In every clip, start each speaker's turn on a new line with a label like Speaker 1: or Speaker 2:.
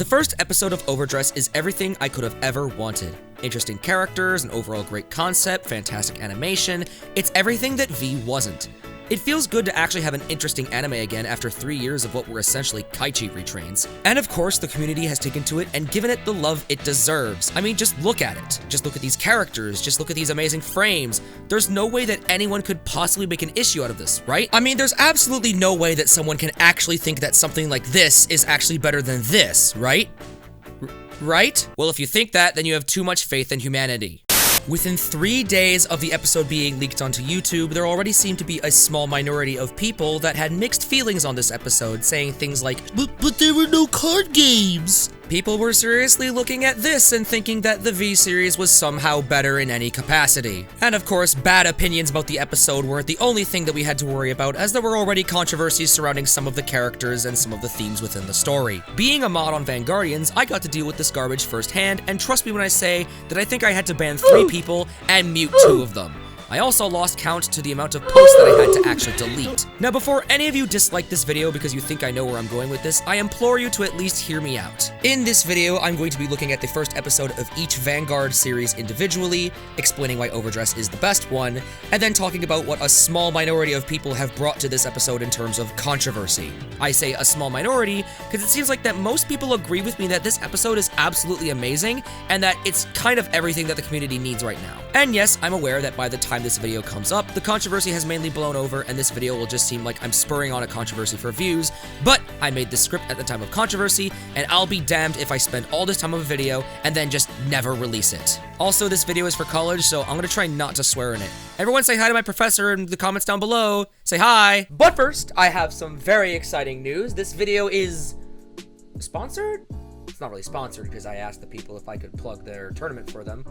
Speaker 1: The first episode of Overdress is everything I could have ever wanted. Interesting characters, an overall great concept, fantastic animation. It's everything that V wasn't. It feels good to actually have an interesting anime again after 3 years of what were essentially kaichi retrains. And of course, the community has taken to it and given it the love it deserves. I mean, just look at it. Just look at these characters. Just look at these amazing frames. There's no way that anyone could possibly make an issue out of this, right? I mean, there's absolutely no way that someone can actually think that something like this is actually better than this, right? Right? Well, if you think that, then you have too much faith in humanity. Within 3 days of the episode being leaked onto YouTube, there already seemed to be a small minority of people that had mixed feelings on this episode, saying things like, But there were no card games! People were seriously looking at this and thinking that the V series was somehow better in any capacity. And of course, bad opinions about the episode weren't the only thing that we had to worry about, as there were already controversies surrounding some of the characters and some of the themes within the story. Being a mod on Vanguardians, I got to deal with this garbage firsthand, and trust me when I say that I think I had to ban 3 people and mute 2 of them. I also lost count to the amount of posts that I had to actually delete. Now, before any of you dislike this video because you think I know where I'm going with this, I implore you to at least hear me out. In this video, I'm going to be looking at the first episode of each Vanguard series individually, explaining why Overdress is the best one, and then talking about what a small minority of people have brought to this episode in terms of controversy. I say a small minority because it seems like that most people agree with me that this episode is absolutely amazing and that it's kind of everything that the community needs right now. And yes, I'm aware that by the time this video comes up, the controversy has mainly blown over and this video will just seem like I'm spurring on a controversy for views, but I made this script at the time of controversy, and I'll be damned if I spend all this time of a video and then just never release it. Also, this video is for college, so I'm gonna try not to swear in it. Everyone say hi to my professor in the comments down below. Say hi! But first, I have some very exciting news. This video is sponsored? It's not really sponsored because I asked the people if I could plug their tournament for them.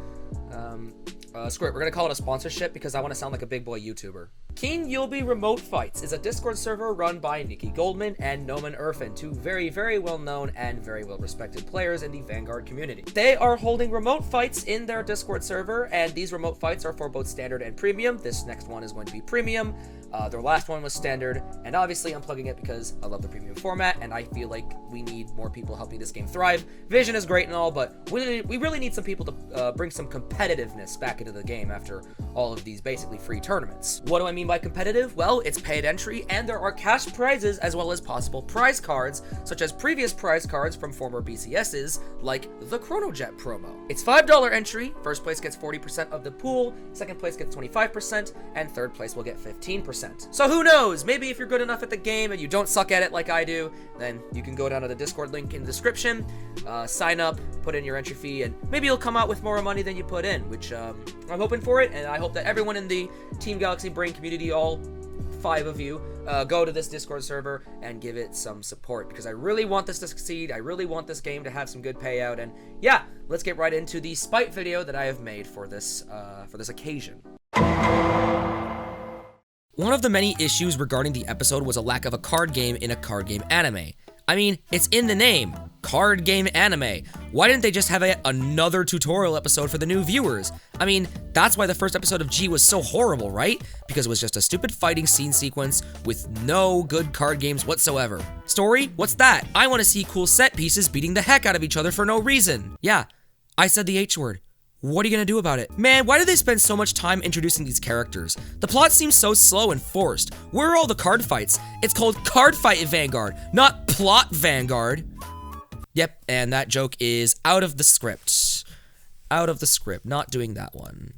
Speaker 1: Screw it, we're gonna call it a sponsorship because I want to sound like a big boy YouTuber. Kinyoubi Remote Fights is a Discord server run by Nikki Goldman and Noman Irfan, 2 very, very well-known and very well-respected players in the Vanguard community. They are holding remote fights in their Discord server, and these remote fights are for both standard and premium. This next one is going to be premium. Their last one was standard, and obviously I'm plugging it because I love the premium format, and I feel like we need more people helping this game thrive. Vision is great and all, but we really need some people to bring some competitiveness back into the game after all of these basically free tournaments. What do I mean by competitive? Well, it's paid entry, and there are cash prizes as well as possible prize cards, such as previous prize cards from former BCSs, like the Chronojet promo. It's $5 entry, first place gets 40% of the pool, second place gets 25%, and third place will get 15%. So who knows, maybe if you're good enough at the game and you don't suck at it like I do, then you can go down to the Discord link in the description, sign up, put in your entry fee, and maybe you'll come out with more money than you put in, which I'm hoping for it, and I hope that everyone in the Team Galaxy Brain community, all 5 of you, go to this Discord server and give it some support, because I really want this to succeed. I really want this game to have some good payout, and yeah, let's get right into the spite video that I have made for this occasion. One of the many issues regarding the episode was a lack of a card game in a card game anime. I mean, it's in the name, card game anime. Why didn't they just have another tutorial episode for the new viewers? I mean, that's why the first episode of G was so horrible, right? Because it was just a stupid fighting scene sequence with no good card games whatsoever. Story? What's that? I want to see cool set pieces beating the heck out of each other for no reason. Yeah, I said the H word. What are you gonna do about it? Man, why do they spend so much time introducing these characters? The plot seems so slow and forced. Where are all the card fights? It's called Cardfight Vanguard, not Plot Vanguard. Yep, and that joke is out of the script. Out of the script, not doing that one.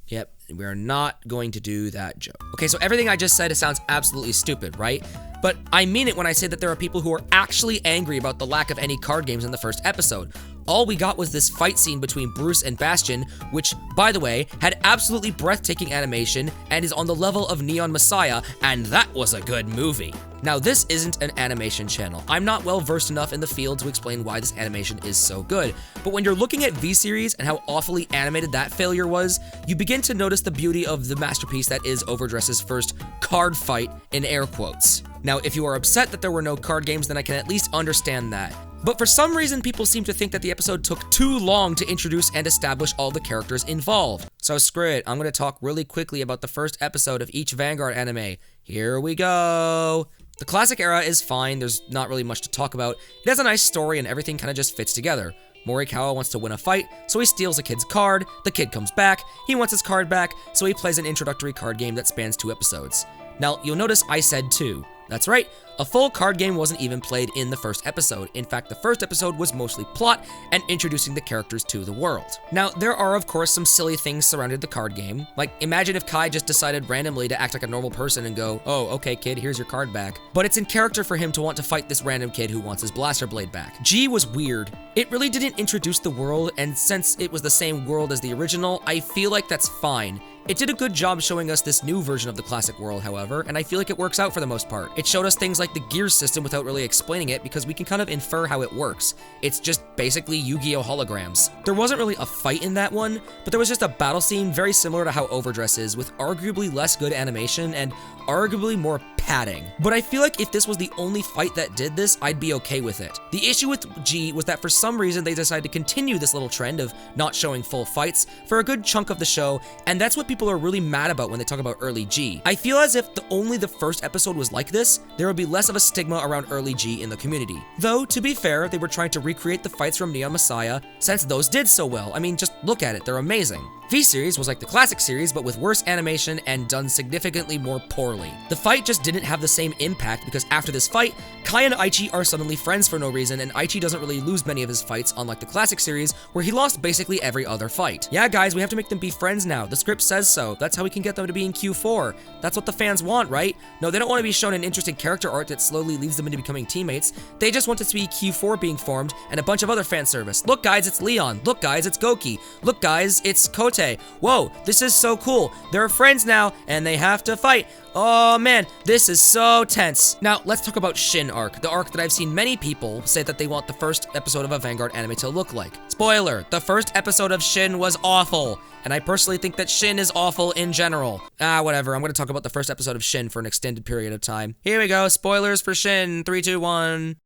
Speaker 1: Yep, we're not going to do that joke. Okay, so everything I just said, it sounds absolutely stupid, right? But I mean it when I say that there are people who are actually angry about the lack of any card games in the first episode. All we got was this fight scene between Bruce and Bastion, which, by the way, had absolutely breathtaking animation and is on the level of Neon Messiah, and that was a good movie. Now, this isn't an animation channel. I'm not well versed enough in the field to explain why this animation is so good, but when you're looking at V-Series and how awfully animated that failure was, you begin to notice the beauty of the masterpiece that is Overdress's first card fight, in air quotes. Now, if you are upset that there were no card games, then I can at least understand that. But for some reason, people seem to think that the episode took too long to introduce and establish all the characters involved. So screw it, I'm gonna talk really quickly about the first episode of each Vanguard anime. Here we go. The classic era is fine, there's not really much to talk about. It has a nice story and everything kind of just fits together. Morikawa wants to win a fight, so he steals a kid's card, the kid comes back, he wants his card back, so he plays an introductory card game that spans 2 episodes. Now, you'll notice I said 2. That's right, a full card game wasn't even played in the first episode. In fact, the first episode was mostly plot and introducing the characters to the world. Now, there are of course some silly things surrounding the card game. Like, imagine if Kai just decided randomly to act like a normal person and go, oh, okay kid, here's your card back. But it's in character for him to want to fight this random kid who wants his blaster blade back. G was weird. It really didn't introduce the world, and since it was the same world as the original, I feel like that's fine. It did a good job showing us this new version of the classic world, however, and I feel like it works out for the most part. It showed us things like the gears system without really explaining it because we can kind of infer how it works. It's just basically Yu-Gi-Oh! Holograms. There wasn't really a fight in that one, but there was just a battle scene very similar to how Overdress is, with arguably less good animation and arguably more padding. But I feel like if this was the only fight that did this, I'd be okay with it. The issue with G was that for some reason they decided to continue this little trend of not showing full fights for a good chunk of the show, and that's what people are really mad about when they talk about early G. I feel as if only the first episode was like this, there would be less of a stigma around early G in the community. Though, to be fair, they were trying to recreate the fights from Neon Messiah, since those did so well. I mean, just look at it, they're amazing. V-Series was like the classic series, but with worse animation and done significantly more poorly. The fight just didn't have the same impact because after this fight, Kai and Aichi are suddenly friends for no reason, and Aichi doesn't really lose many of his fights, unlike the classic series, where he lost basically every other fight. Yeah, guys, we have to make them be friends now. The script says so. That's how we can get them to be in Q4. That's what the fans want, right? No, they don't want to be shown an interesting character arc that slowly leads them into becoming teammates. They just want to see Q4 being formed and a bunch of other fan service. Look, guys, it's Leon. Look, guys, it's Goki. Look, guys, it's Kote. Whoa, this is so cool. They're friends now, and they have to fight. Oh man, this is so tense. Now, let's talk about Shin arc, the arc that I've seen many people say that they want the first episode of a Vanguard anime to look like. Spoiler, the first episode of Shin was awful, and I personally think that Shin is awful in general. Whatever, I'm gonna talk about the first episode of Shin for an extended period of time. Here we go, spoilers for Shin, 3, 2, 1.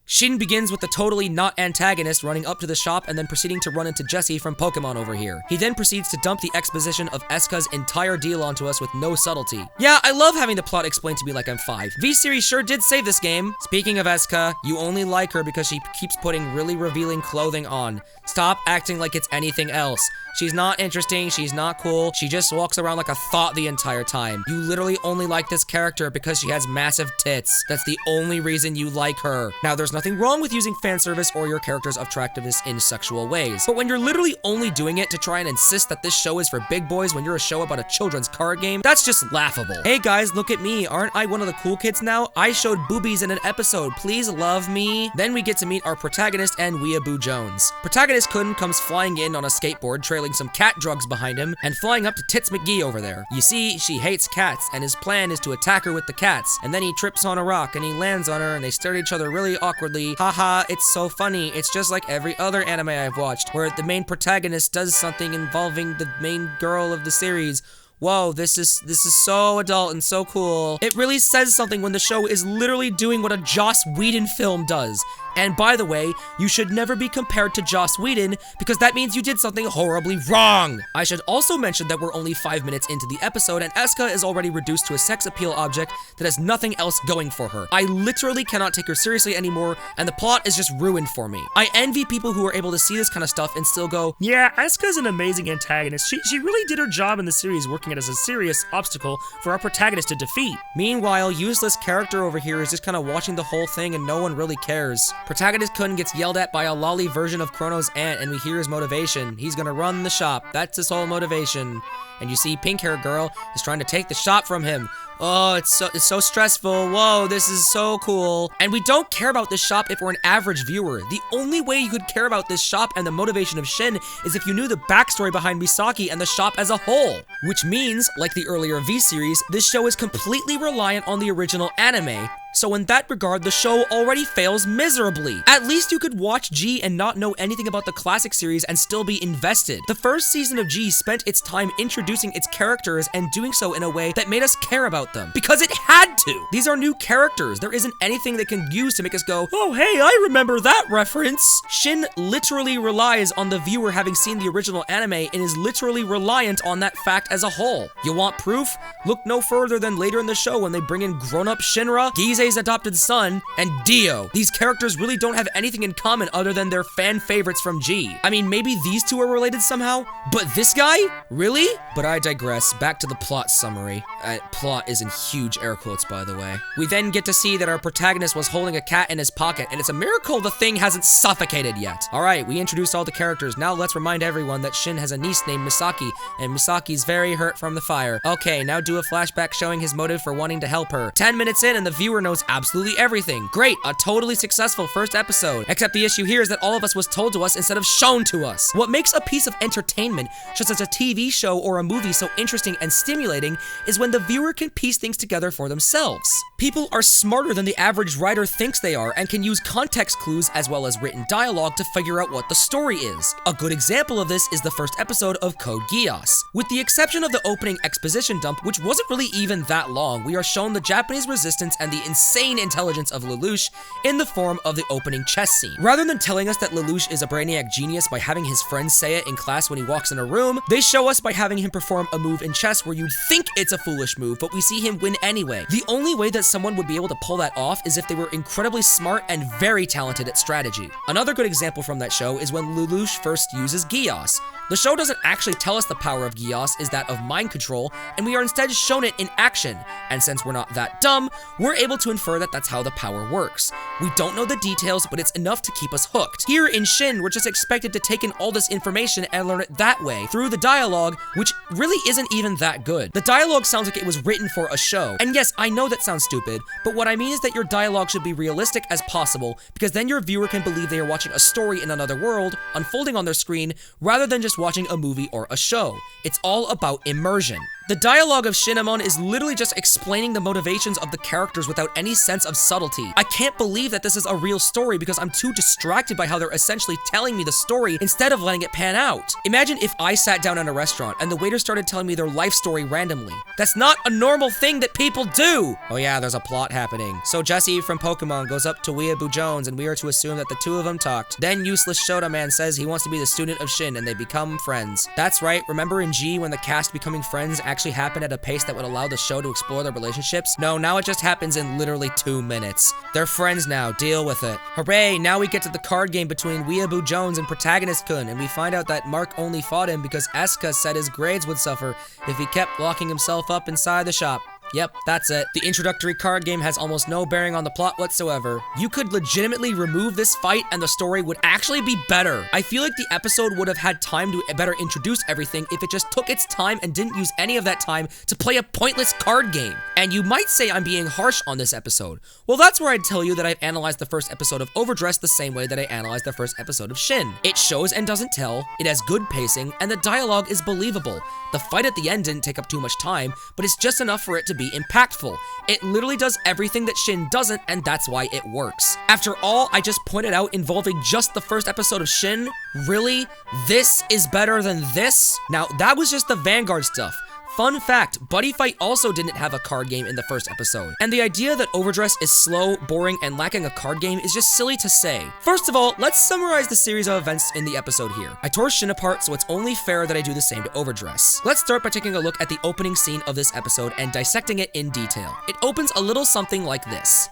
Speaker 1: Shin begins with the totally not antagonist running up to the shop and then proceeding to run into Jesse from Pokemon over here. He then proceeds to dump the exposition of Eska's entire deal onto us with no subtlety. Yeah, I love having the plot explained to me like I'm 5. V-Series sure did save this game. Speaking of Eska, you only like her because she keeps putting really revealing clothing on. Stop acting like it's anything else. She's not interesting, she's not cool, she just walks around like a thought the entire time. You literally only like this character because she has massive tits. That's the only reason you like her. Now, there's nothing wrong with using fan service or your character's attractiveness in sexual ways, but when you're literally only doing it to try and insist that this show is for big boys when you're a show about a children's card game, that's just laughable. Hey guys, look at me, aren't I one of the cool kids now? I showed boobies in an episode, please love me. Then we get to meet our protagonist and Weeaboo Jones. Protagonist Kun comes flying in on a skateboard, trailing some cat drugs behind him, and flying up to Tits McGee over there. You see, she hates cats, and his plan is to attack her with the cats, and then he trips on a rock, and he lands on her, and they stare at each other really awkwardly. Haha, it's so funny. It's just like every other anime I've watched, where the main protagonist does something involving the main girl of the series. Whoa, this is so adult and so cool. It really says something when the show is literally doing what a Joss Whedon film does. And by the way, you should never be compared to Joss Whedon because that means you did something horribly wrong. I should also mention that we're only 5 minutes into the episode and Eska is already reduced to a sex appeal object that has nothing else going for her. I literally cannot take her seriously anymore and the plot is just ruined for me. I envy people who are able to see this kind of stuff and still go, yeah, Eska's an amazing antagonist. She really did her job in the series working it as a serious obstacle for our protagonist to defeat. Meanwhile, useless character over here is just kind of watching the whole thing and no one really cares. Protagonist Kun gets yelled at by a lolly version of Chrono's aunt and we hear his motivation. He's gonna run the shop. That's his whole motivation. And you see pink hair girl is trying to take the shop from him. Oh, it's so stressful. Whoa, this is so cool. And we don't care about this shop if we're an average viewer. The only way you could care about this shop and the motivation of Shin is if you knew the backstory behind Misaki and the shop as a whole. Which means, like the earlier V-Series, this show is completely reliant on the original anime. So in that regard, the show already fails miserably. At least you could watch G and not know anything about the classic series and still be invested. The first season of G spent its time introducing its characters and doing so in a way that made us care about them. Because it had to! These are new characters. There isn't anything they can use to make us go, oh hey, I remember that reference! Shin literally relies on the viewer having seen the original anime and is literally reliant on that fact as a whole. You want proof? Look no further than later in the show when they bring in grown-up Shinra, Gise's adopted son, and Dio. These characters really don't have anything in common other than their fan favorites from G. I mean, maybe these two are related somehow, but this guy? Really? But I digress. Back to the plot summary. Plot is in huge air quotes, by the way. We then get to see that our protagonist was holding a cat in his pocket, and it's a miracle the thing hasn't suffocated yet. Alright, we introduced all the characters. Now let's remind everyone that Shin has a niece named Misaki, and Misaki's very hurt from the fire. Okay, now do a flashback showing his motive for wanting to help her. 10 minutes in and the viewer knows absolutely everything. Great, a totally successful first episode. Except the issue here is that all of us was told to us instead of shown to us. What makes a piece of entertainment, such as a TV show or a movie, so interesting and stimulating is when the viewer can piece things together for themselves. People are smarter than the average writer thinks they are and can use context clues as well as written dialogue to figure out what the story is. A good example of this is the first episode of Code Geass. With the exception of the opening exposition dump, which wasn't really even that long, we are shown the Japanese resistance and the insane intelligence of Lelouch in the form of the opening chess scene. Rather than telling us that Lelouch is a brainiac genius by having his friends say it in class when he walks in a room, they show us by having him perform a move in chess where you'd think it's a foolish move, but we see him win anyway. The only way that someone would be able to pull that off is if they were incredibly smart and very talented at strategy. Another good example from that show is when Lelouch first uses Geass. The show doesn't actually tell us the power of Geass is that of mind control, and we are instead shown it in action. And since we're not that dumb, we're able to infer that that's how the power works. We don't know the details, but it's enough to keep us hooked. Here in Shin, we're just expected to take in all this information and learn it that way, through the dialogue, which really isn't even that good. The dialogue sounds like it was written for a show. And yes, I know that sounds stupid, but what I mean is that your dialogue should be realistic as possible, because then your viewer can believe they are watching a story in another world, unfolding on their screen, rather than just watching a movie or a show. It's all about immersion. The dialogue of Shinamon is literally just explaining the motivations of the characters without any sense of subtlety. I can't believe that this is a real story because I'm too distracted by how they're essentially telling me the story instead of letting it pan out. Imagine if I sat down in a restaurant and the waiter started telling me their life story randomly. That's not a normal thing that people do! Oh yeah, there's a plot happening. So Jesse from Pokemon goes up to Weeaboo Jones and we are to assume that the two of them talked. Then useless Shota Man says he wants to be the student of Shin and they become friends. That's right, remember in G when the cast becoming friends actually happened at a pace that would allow the show to explore their relationships? No, now it just happens in literally 2 minutes. They're friends now, deal with it. Hooray, now we get to the card game between Weeaboo Jones and Protagonist Kun, and we find out that Mark only fought him because Eska said his grades would suffer if he kept locking himself up inside the shop. Yep, that's it. The introductory card game has almost no bearing on the plot whatsoever. You could legitimately remove this fight and the story would actually be better. I feel like the episode would have had time to better introduce everything if it just took its time and didn't use any of that time to play a pointless card game. And you might say I'm being harsh on this episode. Well, that's where I'd tell you that I've analyzed the first episode of Overdress the same way that I analyzed the first episode of Shin. It shows and doesn't tell, it has good pacing, and the dialogue is believable. The fight at the end didn't take up too much time, but it's just enough for it to be impactful. It literally does everything that Shin doesn't, and that's why it works. After all I just pointed out involving just the first episode of Shin, really? This is better than this? Now, that was just the Vanguard stuff. Fun fact, Buddy Fight also didn't have a card game in the first episode. And the idea that Overdress is slow, boring, and lacking a card game is just silly to say. First of all, let's summarize the series of events in the episode here. I tore Shin apart, so it's only fair that I do the same to Overdress. Let's start by taking a look at the opening scene of this episode and dissecting it in detail. It opens a little something like this.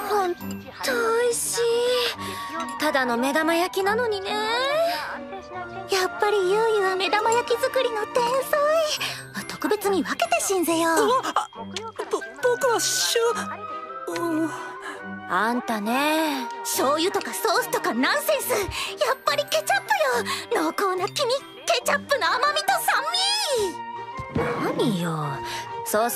Speaker 2: 本当美味しい。ただの目玉焼きなのにね。やっぱりゆうゆは目玉焼き作りの天才。特別に分けてしんぜよ。僕はあんたね、醤油とかソースとかナンセンス。やっぱりケチャップよ。濃厚な黄身、ケチャップの甘みと酸味。何よ。
Speaker 1: Now,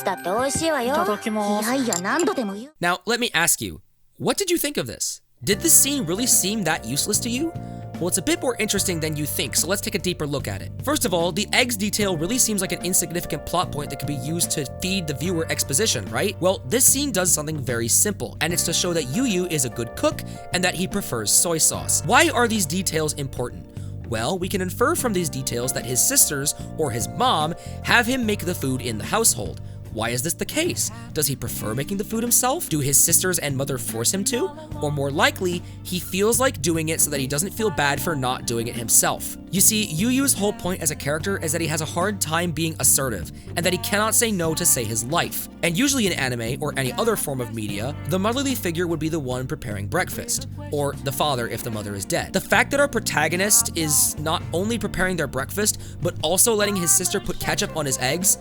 Speaker 1: let me ask you, what did you think of this? Did this scene really seem that useless to you? Well, it's a bit more interesting than you think, so let's take a deeper look at it. First of all, the eggs detail really seems like an insignificant plot point that could be used to feed the viewer exposition, right? Well, this scene does something very simple, and it's to show that Yuyu is a good cook and that he prefers soy sauce. Why are these details important? Well, we can infer from these details that his sisters, or his mom, have him make the food in the household. Why is this the case? Does he prefer making the food himself? Do his sisters and mother force him to? Or more likely, he feels like doing it so that he doesn't feel bad for not doing it himself. You see, Yuyu's whole point as a character is that he has a hard time being assertive, and that he cannot say no to save his life. And usually in anime, or any other form of media, the motherly figure would be the one preparing breakfast, or the father if the mother is dead. The fact that our protagonist is not only preparing their breakfast, but also letting his sister put ketchup on his eggs,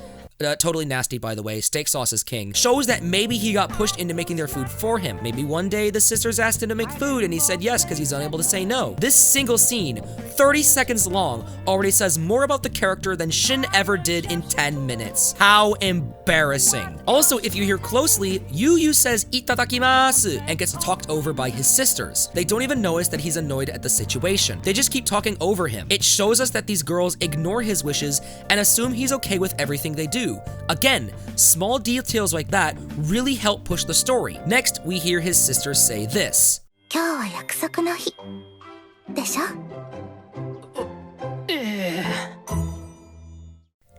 Speaker 1: totally nasty, by the way, steak sauce is king, shows that maybe he got pushed into making their food for him. Maybe one day the sisters asked him to make food and he said yes because he's unable to say no. This single scene, 30 seconds long, already says more about the character than Shin ever did in 10 minutes. How embarrassing. Also, if you hear closely, Yuyu says itadakimasu and gets talked over by his sisters. They don't even notice that he's annoyed at the situation. They just keep talking over him. It shows us that these girls ignore his wishes and assume he's okay with everything they do. Again, small details like that really help push the story. Next, we hear his sisters say this.
Speaker 2: 今日は約束の日でしょ?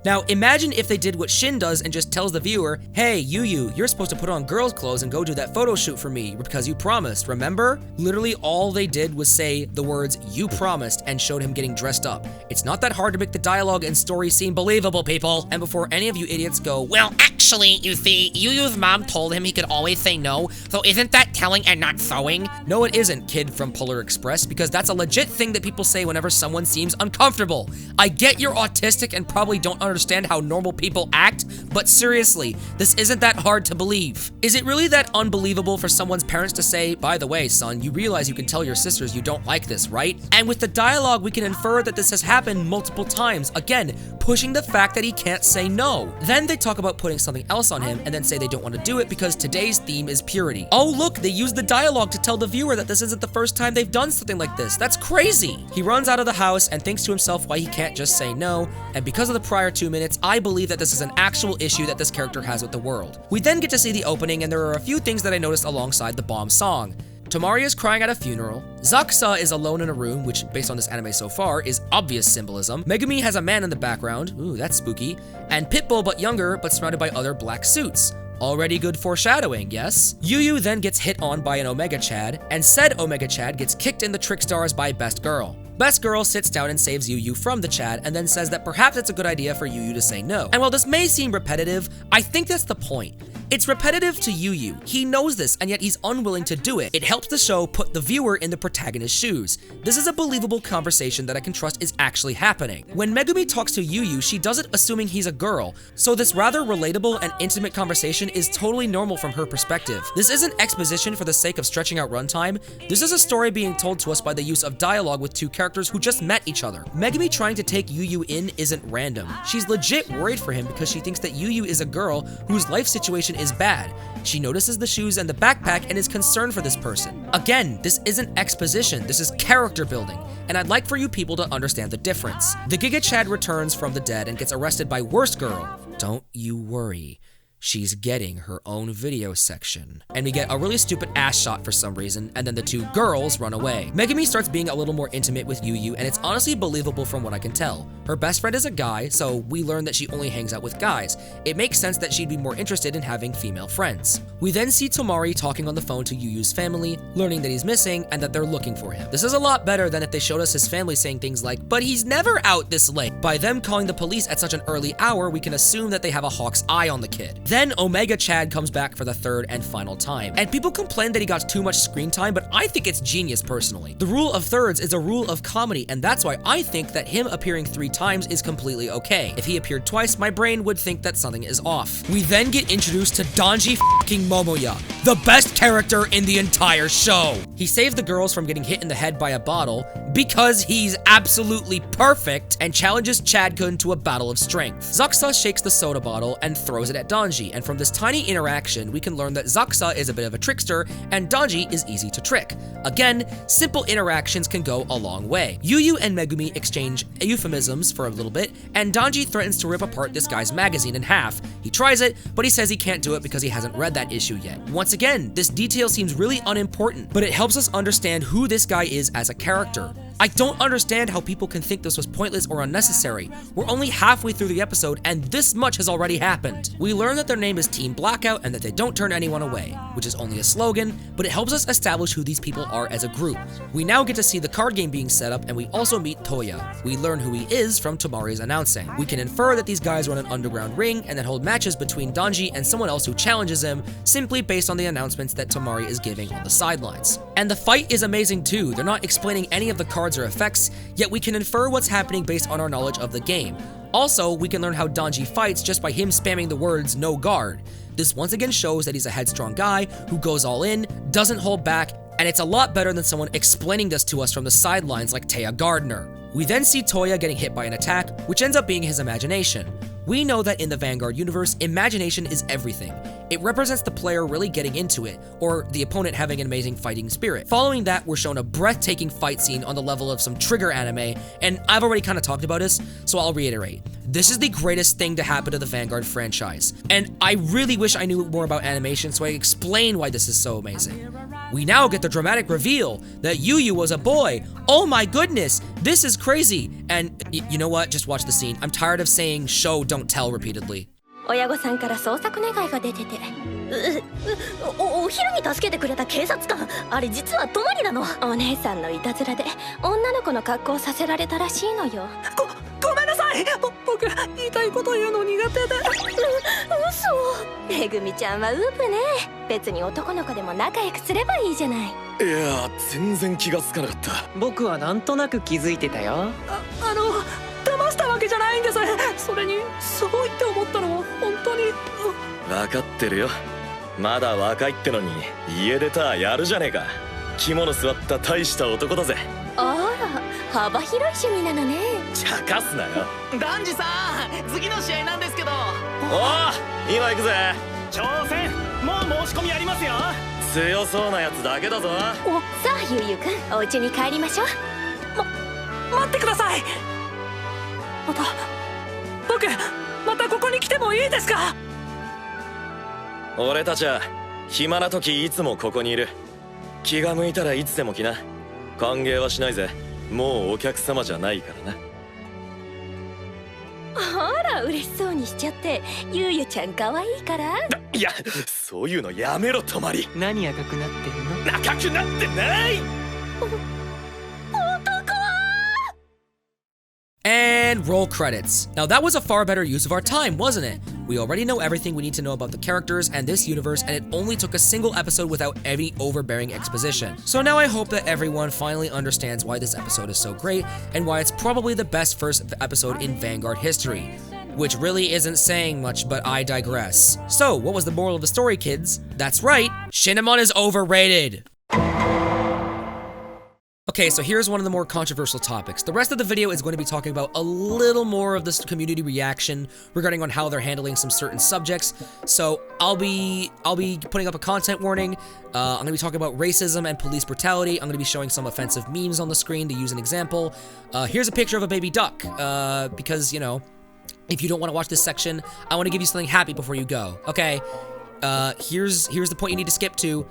Speaker 1: Now, imagine if they did what Shin does and just tells the viewer, hey, Yuyu, you're supposed to put on girls' clothes and go do that photo shoot for me because you promised, remember? Literally all they did was say the words, you promised, and showed him getting dressed up. It's not that hard to make the dialogue and story seem believable, people. And before any of you idiots go, well, actually, you see, Yuyu's mom told him he could always say no, so isn't that telling and not sewing? No, it isn't, kid from Polar Express, because that's a legit thing that people say whenever someone seems uncomfortable. I get you're autistic and probably don't understand how normal people act, but seriously, this isn't that hard to believe. Is it really that unbelievable for someone's parents to say, by the way, son, you realize you can tell your sisters you don't like this, right? And with the dialogue, we can infer that this has happened multiple times, again, pushing the fact that he can't say no. Then they talk about putting something else on him and then say they don't want to do it because today's theme is purity. Oh look, they use the dialogue to tell the viewer that this isn't the first time they've done something like this. That's crazy. He runs out of the house and thinks to himself why he can't just say no, and because of the prior 2 minutes, I believe that this is an actual issue that this character has with the world. We then get to see the opening, and there are a few things that I noticed alongside the bomb song. Tomari is crying at a funeral. Zakusa is alone in a room, which, based on this anime so far, is obvious symbolism. Megumi has a man in the background. Ooh, that's spooky. And Pitbull, but younger, but surrounded by other black suits. Already good foreshadowing, yes? Yuyu then gets hit on by an Omega Chad, and said Omega Chad gets kicked in the trick stars by Best Girl. Best Girl sits down and saves Yuyu from the Chad, and then says that perhaps it's a good idea for Yuyu to say no. And while this may seem repetitive, I think that's the point. It's repetitive to Yuyu. He knows this, and yet he's unwilling to do it. It helps the show put the viewer in the protagonist's shoes. This is a believable conversation that I can trust is actually happening. When Megumi talks to Yuyu, she does it assuming he's a girl, so this rather relatable and intimate conversation is totally normal from her perspective. This isn't exposition for the sake of stretching out runtime. This is a story being told to us by the use of dialogue with two characters who just met each other. Megumi trying to take Yuyu in isn't random. She's legit worried for him because she thinks that Yuyu is a girl whose life situation is bad. She notices the shoes and the backpack and is concerned for this person. Again, this isn't exposition, this is character building, and I'd like for you people to understand the difference. The Giga Chad returns from the dead and gets arrested by Worst Girl. Don't you worry. She's getting her own video section. And we get a really stupid ass shot for some reason, and then the two girls run away. Megumi starts being a little more intimate with Yuyu, and it's honestly believable from what I can tell. Her best friend is a guy, so we learn that she only hangs out with guys. It makes sense that she'd be more interested in having female friends. We then see Tomari talking on the phone to Yuyu's family, learning that he's missing and that they're looking for him. This is a lot better than if they showed us his family saying things like, but he's never out this late. By them calling the police at such an early hour, we can assume that they have a hawk's eye on the kid. Then Omega Chad comes back for the third and final time. And people complain that he got too much screen time, but I think it's genius personally. The rule of thirds is a rule of comedy, and that's why I think that him appearing 3 times is completely okay. If he appeared twice, my brain would think that something is off. We then get introduced to Danji f***ing Momoya, the best character in the entire show. He saved the girls from getting hit in the head by a bottle because he's absolutely perfect and challenges Chad-kun to a battle of strength. Zakusa shakes the soda bottle and throws it at Danji. Danji, and from this tiny interaction, we can learn that Zakusa is a bit of a trickster, and Danji is easy to trick. Again, simple interactions can go a long way. Yuyu and Megumi exchange euphemisms for a little bit, and Danji threatens to rip apart this guy's magazine in half. He tries it, but he says he can't do it because he hasn't read that issue yet. Once again, this detail seems really unimportant, but it helps us understand who this guy is as a character. I don't understand how people can think this was pointless or unnecessary. We're only halfway through the episode and this much has already happened. We learn that their name is Team Blackout and that they don't turn anyone away, which is only a slogan, but it helps us establish who these people are as a group. We now get to see the card game being set up and we also meet Toya. We learn who he is from Tomari's announcing. We can infer that these guys run an underground ring and then hold matches between Danji and someone else who challenges him simply based on the announcements that Tomari is giving on the sidelines. And the fight is amazing too. They're not explaining any of the cards or effects, yet we can infer what's happening based on our knowledge of the game. Also, we can learn how Danji fights just by him spamming the words "no guard." This once again shows that he's a headstrong guy who goes all in, doesn't hold back, and it's a lot better than someone explaining this to us from the sidelines like Taya Gardner. We then see Toya getting hit by an attack, which ends up being his imagination. We know that in the Vanguard universe, imagination is everything. It represents the player really getting into it, or the opponent having an amazing fighting spirit. Following that, we're shown a breathtaking fight scene on the level of some Trigger anime, and I've already kind of talked about this, so I'll reiterate. This is the greatest thing to happen to the Vanguard franchise, and I really wish I knew more about animation so I could explain why this is so amazing. We now get the dramatic reveal that Yuyu was a boy. Oh my goodness, this is crazy. And you know what? Just watch the scene. I'm tired of saying show, don't tell repeatedly.
Speaker 2: 親御さんから捜索願いが出てて、お昼に助けてくれた警察官、あれ実は泊まりなの。お姉さんのいたずらで女の子の格好をさせられたらしいのよ。ごめんなさい。僕言いたいこと言うの苦手で。嘘。めぐみちゃんはウープね。別に男の子でも仲良くすればいいじゃない。
Speaker 3: いや、全然気がつかなかった。
Speaker 4: 僕はなんとなく気づいてたよ。
Speaker 5: 騙したわけじゃないんです。それにすごいって思ったのは本当に。
Speaker 3: 分かってるよ。まだ若いってのに家出たやるじゃねえか。肝の据わった大した男だぜ。
Speaker 2: あら、幅広い趣味なのね。
Speaker 3: 茶化すなよ。
Speaker 4: ダンジさん、次の試合なんですけど。
Speaker 3: おお、今行くぜ。
Speaker 4: 挑戦、もう申し込みありますよ。
Speaker 3: 強そうなやつだけだぞ。
Speaker 2: さあ、ゆうゆくん、お家に帰りましょう。
Speaker 5: 待ってください。僕またここに来てもいいですか？
Speaker 3: 俺たちは暇な時いつもここにいる。気が向いたらいつでも来な。歓迎はしないぜ。もうお客様じゃないからな。
Speaker 2: あら、嬉しそうにしちゃって。ゆうゆちゃん可愛いから。
Speaker 3: いや、そういうのやめろ、とまり。
Speaker 4: 何赤くなってるの？
Speaker 3: 赤くなってない。
Speaker 1: And roll credits. Now that was a far better use of our time, wasn't it? We already know everything we need to know about the characters and this universe, and it only took a single episode without any overbearing exposition. So now I hope that everyone finally understands why this episode is so great, and why it's probably the best first episode in Vanguard history. Which really isn't saying much, but I digress. So, what was the moral of the story, kids? That's right, Shinamon is overrated! Okay, so here's one of the more controversial topics. The rest of the video is going to be talking about a little more of this community reaction regarding on how they're handling some certain subjects. So I'll be putting up a content warning. I'm gonna be talking about racism and police brutality. I'm gonna be showing some offensive memes on the screen to use an example. Here's a picture of a baby duck, because, you know, if you don't want to watch this section, I want to give you something happy before you go. Okay, here's the point you need to skip to.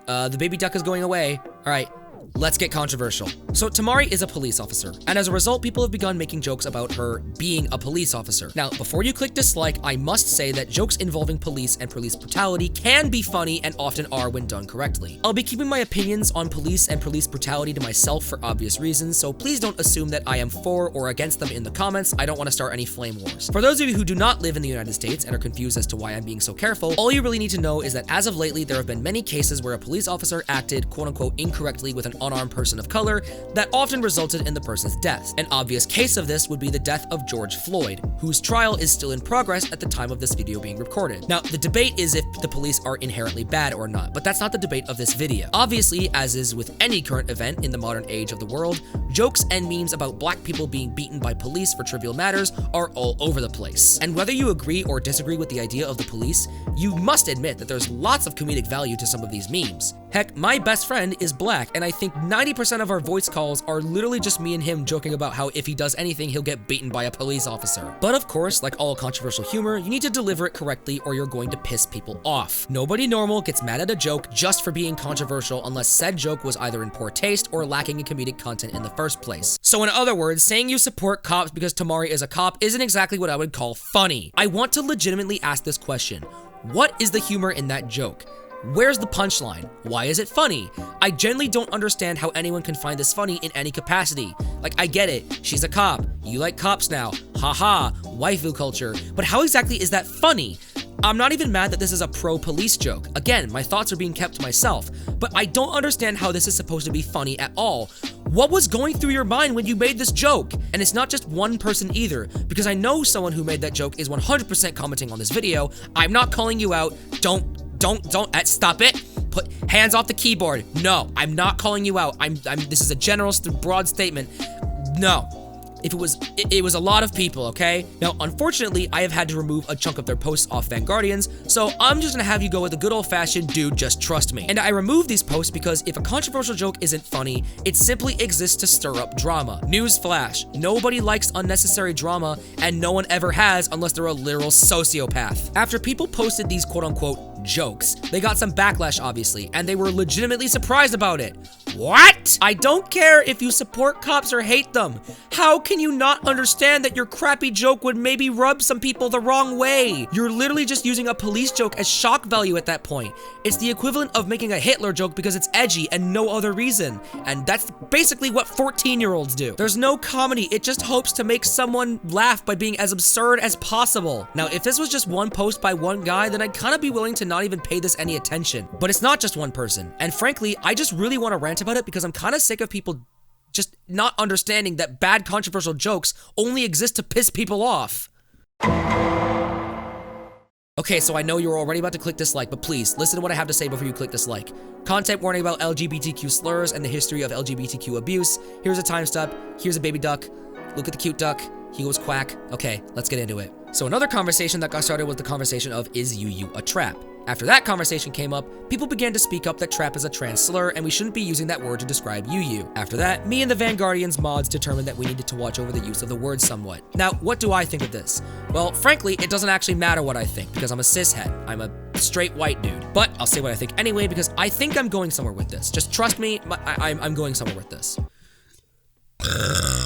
Speaker 1: The baby duck is going away. All right. Let's get controversial. So Tomari is a police officer, and as a result, people have begun making jokes about her being a police officer. Now, before you click dislike, I must say that jokes involving police and police brutality can be funny and often are when done correctly. I'll be keeping my opinions on police and police brutality to myself for obvious reasons, so please don't assume that I am for or against them in the comments. I don't want to start any flame wars. For those of you who do not live in the United States and are confused as to why I'm being so careful, all you really need to know is that as of lately, there have been many cases where a police officer acted quote-unquote incorrectly with an unarmed person of color that often resulted in the person's death. An obvious case of this would be the death of George Floyd, whose trial is still in progress at the time of this video being recorded. Now, the debate is if the police are inherently bad or not, but that's not the debate of this video. Obviously, as is with any current event in the modern age of the world, jokes and memes about black people being beaten by police for trivial matters are all over the place. And whether you agree or disagree with the idea of the police, you must admit that there's lots of comedic value to some of these memes. Heck, my best friend is black, and I think 90% of our voice calls are literally just me and him joking about how if he does anything, he'll get beaten by a police officer. But of course, like all controversial humor, you need to deliver it correctly or you're going to piss people off. Nobody normal gets mad at a joke just for being controversial unless said joke was either in poor taste or lacking in comedic content in the first place. So in other words, saying you support cops because Tomari is a cop isn't exactly what I would call funny. I want to legitimately ask this question. What is the humor in that joke? Where's the punchline? Why is it funny? I genuinely don't understand how anyone can find this funny in any capacity. Like, I get it, she's a cop, you like cops now, haha, waifu culture, but how exactly is that funny? I'm not even mad that this is a pro-police joke. Again, my thoughts are being kept to myself, but I don't understand how this is supposed to be funny at all. What was going through your mind when you made this joke? And it's not just one person either, because I know someone who made that joke is 100% commenting on this video. I'm not calling you out. Don't, stop it. Put hands off the keyboard. No, I'm not calling you out. This is a general, broad statement. No. If it was a lot of people, okay? Now, unfortunately, I have had to remove a chunk of their posts off Vanguardians, so I'm just gonna have you go with the good old-fashioned dude, just trust me. And I removed these posts because if a controversial joke isn't funny, it simply exists to stir up drama. Newsflash, nobody likes unnecessary drama, and no one ever has unless they're a literal sociopath. After people posted these quote-unquote jokes, they got some backlash, obviously, and they were legitimately surprised about it. What? I don't care if you support cops or hate them. How can you not understand that your crappy joke would maybe rub some people the wrong way? You're literally just using a police joke as shock value at that point. It's the equivalent of making a Hitler joke because it's edgy and no other reason. And that's basically what 14-year-olds do. There's no comedy, it just hopes to make someone laugh by being as absurd as possible. Now, if this was just one post by one guy, then I'd kind of be willing to not even pay this any attention. But it's not just one person. And frankly, I just really want to rant about it because I'm kind of sick of people just not understanding that bad controversial jokes only exist to piss people off. Okay, so I know you're already about to click dislike, but please, listen to what I have to say before you click dislike. Content warning about LGBTQ slurs and the history of LGBTQ abuse. Here's a time stop. Here's a baby duck. Look at the cute duck. He goes quack. Okay, let's get into it. So another conversation that got started was the conversation of, is Yuyu a trap? After that conversation came up, people began to speak up that trap is a trans slur and we shouldn't be using that word to describe Yuyu. After that, me and the Vanguardians mods determined that we needed to watch over the use of the word somewhat. Now, what do I think of this? Well, frankly, it doesn't actually matter what I think because I'm a cishet. I'm a straight white dude. But I'll say what I think anyway because I think I'm going somewhere with this. Just trust me, I'm going somewhere with this.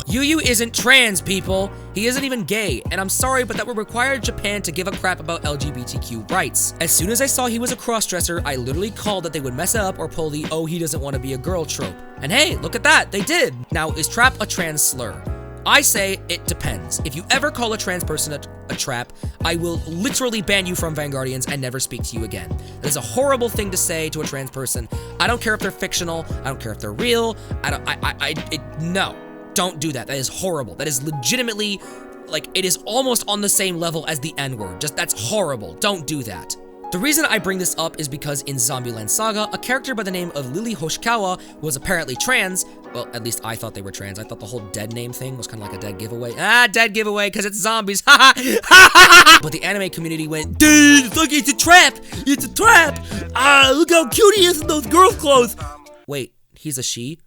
Speaker 1: Yuyu isn't trans, people. He isn't even gay, and I'm sorry, but that would require Japan to give a crap about LGBTQ rights. As soon as I saw he was a crossdresser, I literally called that they would mess up or pull the "oh, he doesn't want to be a girl" trope. And hey, look at that, they did. Now, is trap a trans slur? I say it depends. If you ever call a trans person a trap, I will literally ban you from Vanguardians and never speak to you again. That is a horrible thing to say to a trans person. I don't care if they're fictional. I don't care if they're real. No. Don't do that. That is horrible. That is legitimately, like, it is almost on the same level as the N-word. Just, that's horrible. Don't do that. The reason I bring this up is because in Zombieland Saga, a character by the name of Lily Hoshikawa was apparently trans. Well, at least I thought they were trans. I thought the whole dead name thing was kind of like a dead giveaway. Dead giveaway, because it's zombies. But the anime community went, dude, look, it's a trap. It's a trap. Look how cute he is in those girl clothes. Wait, he's a she?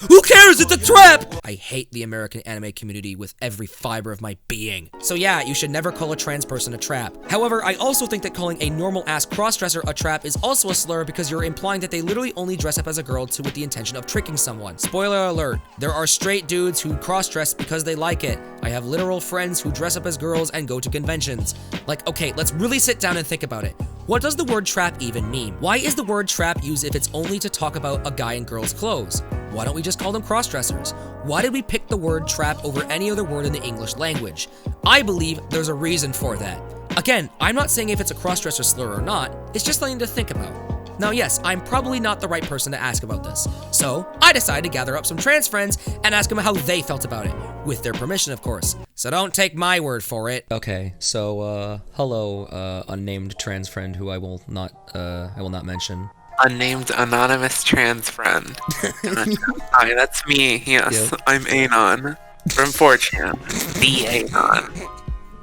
Speaker 1: Who cares? It's a trap! I hate the American anime community with every fiber of my being. So yeah, you should never call a trans person a trap. However, I also think that calling a normal-ass crossdresser a trap is also a slur because you're implying that they literally only dress up as a girl with the intention of tricking someone. Spoiler alert, there are straight dudes who crossdress because they like it. I have literal friends who dress up as girls and go to conventions. Like, okay, let's really sit down and think about it. What does the word trap even mean? Why is the word trap used if it's only to talk about a guy in girl's clothes? Why don't we just call them crossdressers? Why did we pick the word trap over any other word in the English language? I believe there's a reason for that. Again, I'm not saying if it's a crossdresser slur or not, it's just something to think about. Now yes, I'm probably not the right person to ask about this, so I decided to gather up some trans friends and ask them how they felt about it, with their permission of course, so don't take my word for it. Okay, so hello, unnamed trans friend who I will not mention.
Speaker 6: Unnamed anonymous trans friend. Hi, that's me, yes, yep. I'm Anon, from 4chan, the Anon.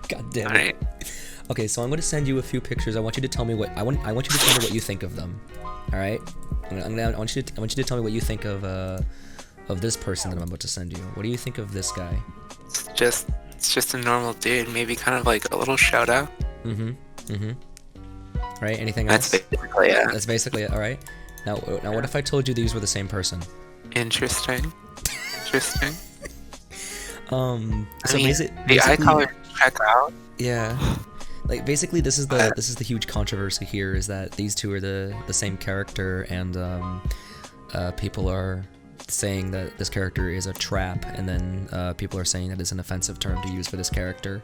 Speaker 1: God damn it.
Speaker 6: Alright.
Speaker 1: Okay, so I'm going to send you a few pictures. I want you to tell me what I want you to tell me what you think of them. All right? I want you to tell me what you think of this person that I'm about to send you. What do you think of this guy?
Speaker 6: It's just a normal dude. Maybe kind of like a little shout out.
Speaker 1: Right? Anything else?
Speaker 6: That's basically it.
Speaker 1: That's basically it. All right. Now, what if I told you these were the same person?
Speaker 6: Interesting.
Speaker 1: So
Speaker 6: the eye color check out.
Speaker 1: Yeah. Like basically this is the huge controversy here, is that these two are the same character, and people are saying that this character is a trap, and then people are saying that it's an offensive term to use for this character.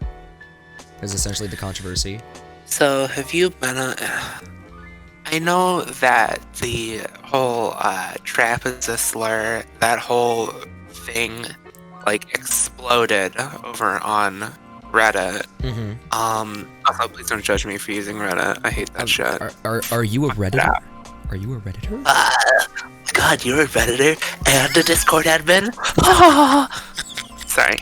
Speaker 1: Is essentially the controversy.
Speaker 6: So have you been I know that the whole trap is a slur, that whole thing like exploded over on Reddit. Also, please don't judge me for using Reddit. I hate that shit.
Speaker 1: Are you a Redditor? Are you a Redditor?
Speaker 6: God, you're a Redditor and a Discord admin? Sorry.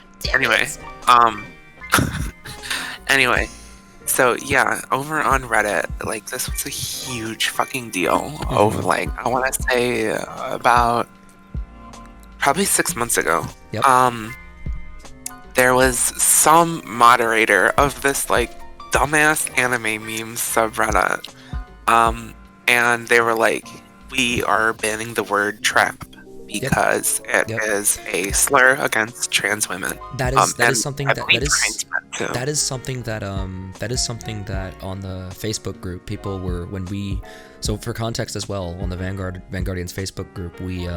Speaker 6: Anyway, so yeah, over on Reddit, like, this was a huge fucking deal over, like, I want to say about probably 6 months ago.
Speaker 1: Yep.
Speaker 6: There was some moderator of this, like, dumbass anime meme subreddit, and they were like, we are banning the word trap because it is a slur against trans women.
Speaker 1: That is something that is something that on the Facebook group people were, so for context as well, on the Vanguardians Facebook group, we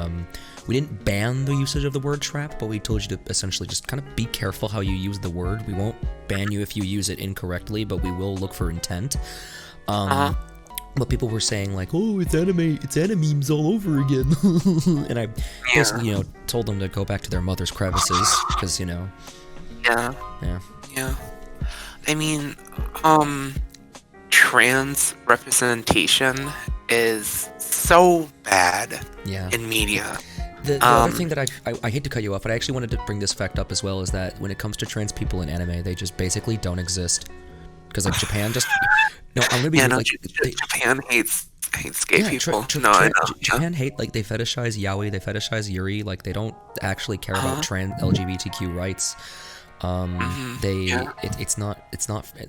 Speaker 1: didn't ban the usage of the word trap, but we told you to essentially just kind of be careful how you use the word. We won't ban you if you use it incorrectly, but we will look for intent. But people were saying like, oh, it's anime memes all over again. And I basically, told them to go back to their mother's crevices, because, Yeah.
Speaker 6: I mean, trans representation is so bad in media.
Speaker 1: The other thing that I hate to cut you off, but I actually wanted to bring this fact up as well, is that when it comes to trans people in anime, they just basically don't exist. Because like Japan just I'm gonna be
Speaker 6: Japan hates gay people.
Speaker 1: Japan hate, like, they fetishize yaoi, they fetishize yuri, like they don't actually care about trans LGBTQ rights. It's not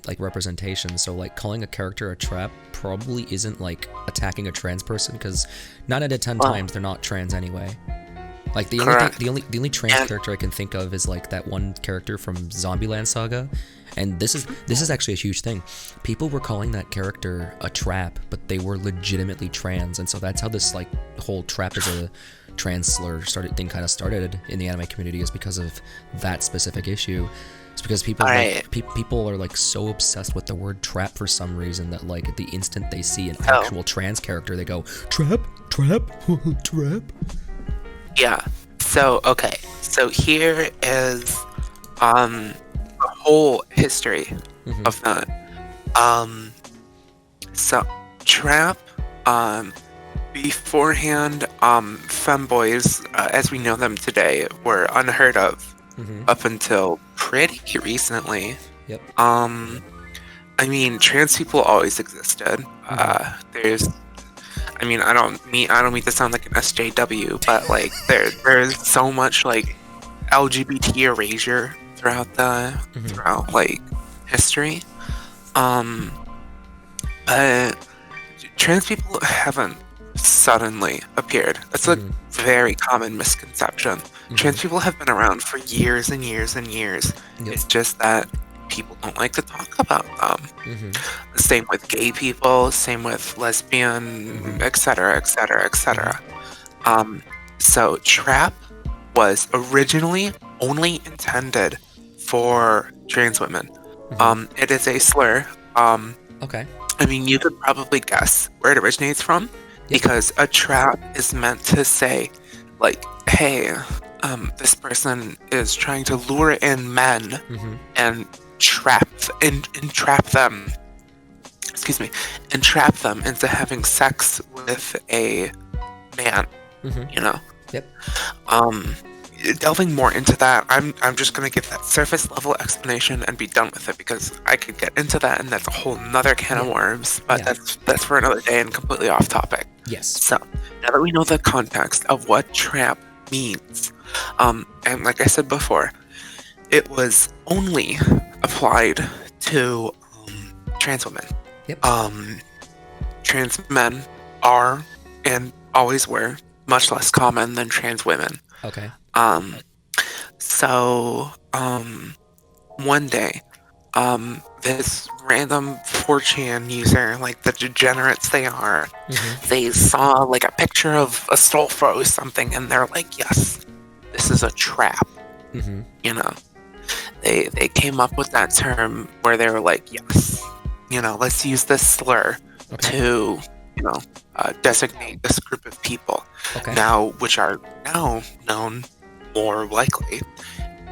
Speaker 1: like representation. So like calling a character a trap probably isn't like attacking a trans person, because 9 out of 10 times they're not trans anyway. Like the only trans character I can think of is like that one character from Zombieland Saga, and this is actually a huge thing. People were calling that character a trap, but they were legitimately trans, and so that's how this like whole trap as a trans slur started in the anime community, is because of that specific issue. It's because people are like so obsessed with the word trap for some reason that like at the instant they see an actual trans character, they go trap.
Speaker 6: Yeah. So here is the whole history of that. So trap, beforehand, femboys, as we know them today, were unheard of up until pretty recently.
Speaker 1: Yep.
Speaker 6: I mean, trans people always existed. I don't mean to sound like an SJW, but like there's so much like LGBT erasure throughout like history. But trans people haven't suddenly appeared. That's a very common misconception. Trans people have been around for years and years and years. Yep. It's just that people don't like to talk about them. Same with gay people, same with lesbian, etc. So trap was originally only intended for trans women. It is a slur.
Speaker 1: Okay.
Speaker 6: I mean, you could probably guess where it originates from. because a trap is meant to say, like, hey, this person is trying to lure in men and trap them. Excuse me, and trap them into having sex with a man. You know.
Speaker 1: Yep.
Speaker 6: Delving more into that, I'm just gonna give that surface level explanation and be done with it, because I could get into that and that's a whole nother can of worms, but that's for another day and completely off topic.
Speaker 1: Yes.
Speaker 6: So now that we know the context of what trap means, and like I said before, it was only applied to trans women.
Speaker 1: Yep.
Speaker 6: Trans men are and always were much less common than trans women.
Speaker 1: Okay.
Speaker 6: One day, this random 4chan user, like the degenerates they are, they saw like a picture of a Stolfo or something, and they're like, yes, this is a trap. You know, they came up with that term where they were like, yes, you know, let's use this slur to, you know, designate this group of people. Now, which are now known more likely,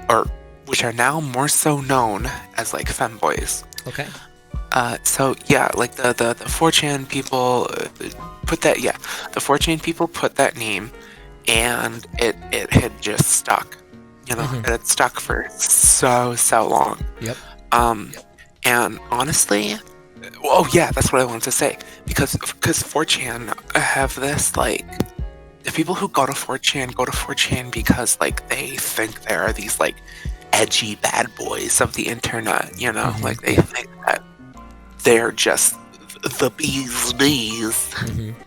Speaker 6: or which are now more so known as like femboys.
Speaker 1: Okay.
Speaker 6: So yeah, like the 4chan people put that. Yeah, the 4chan people put that name, and it had just stuck. You know, it had stuck for so long.
Speaker 1: Yep.
Speaker 6: And honestly, oh yeah, that's what I wanted to say, because 4chan have this, like, the people who go to 4chan because like they think there are these like edgy bad boys of the internet, you know, like they think that they're just the bee's knees,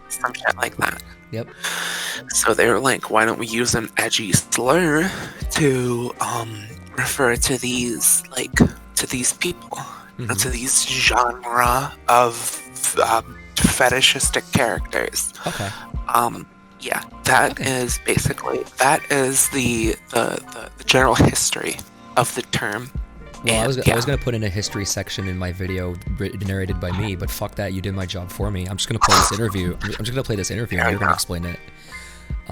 Speaker 6: some shit like that.
Speaker 1: Yep.
Speaker 6: So they were like, why don't we use an edgy slur to refer to these people, you know, to these genre of fetishistic characters.
Speaker 1: Okay.
Speaker 6: Yeah, that is basically, that is the general history of the term.
Speaker 1: Well, I was gonna put in a history section in my video narrated by me, but fuck that, you did my job for me. I'm just gonna play this interview. I'm just gonna play this interview, and you're gonna explain it.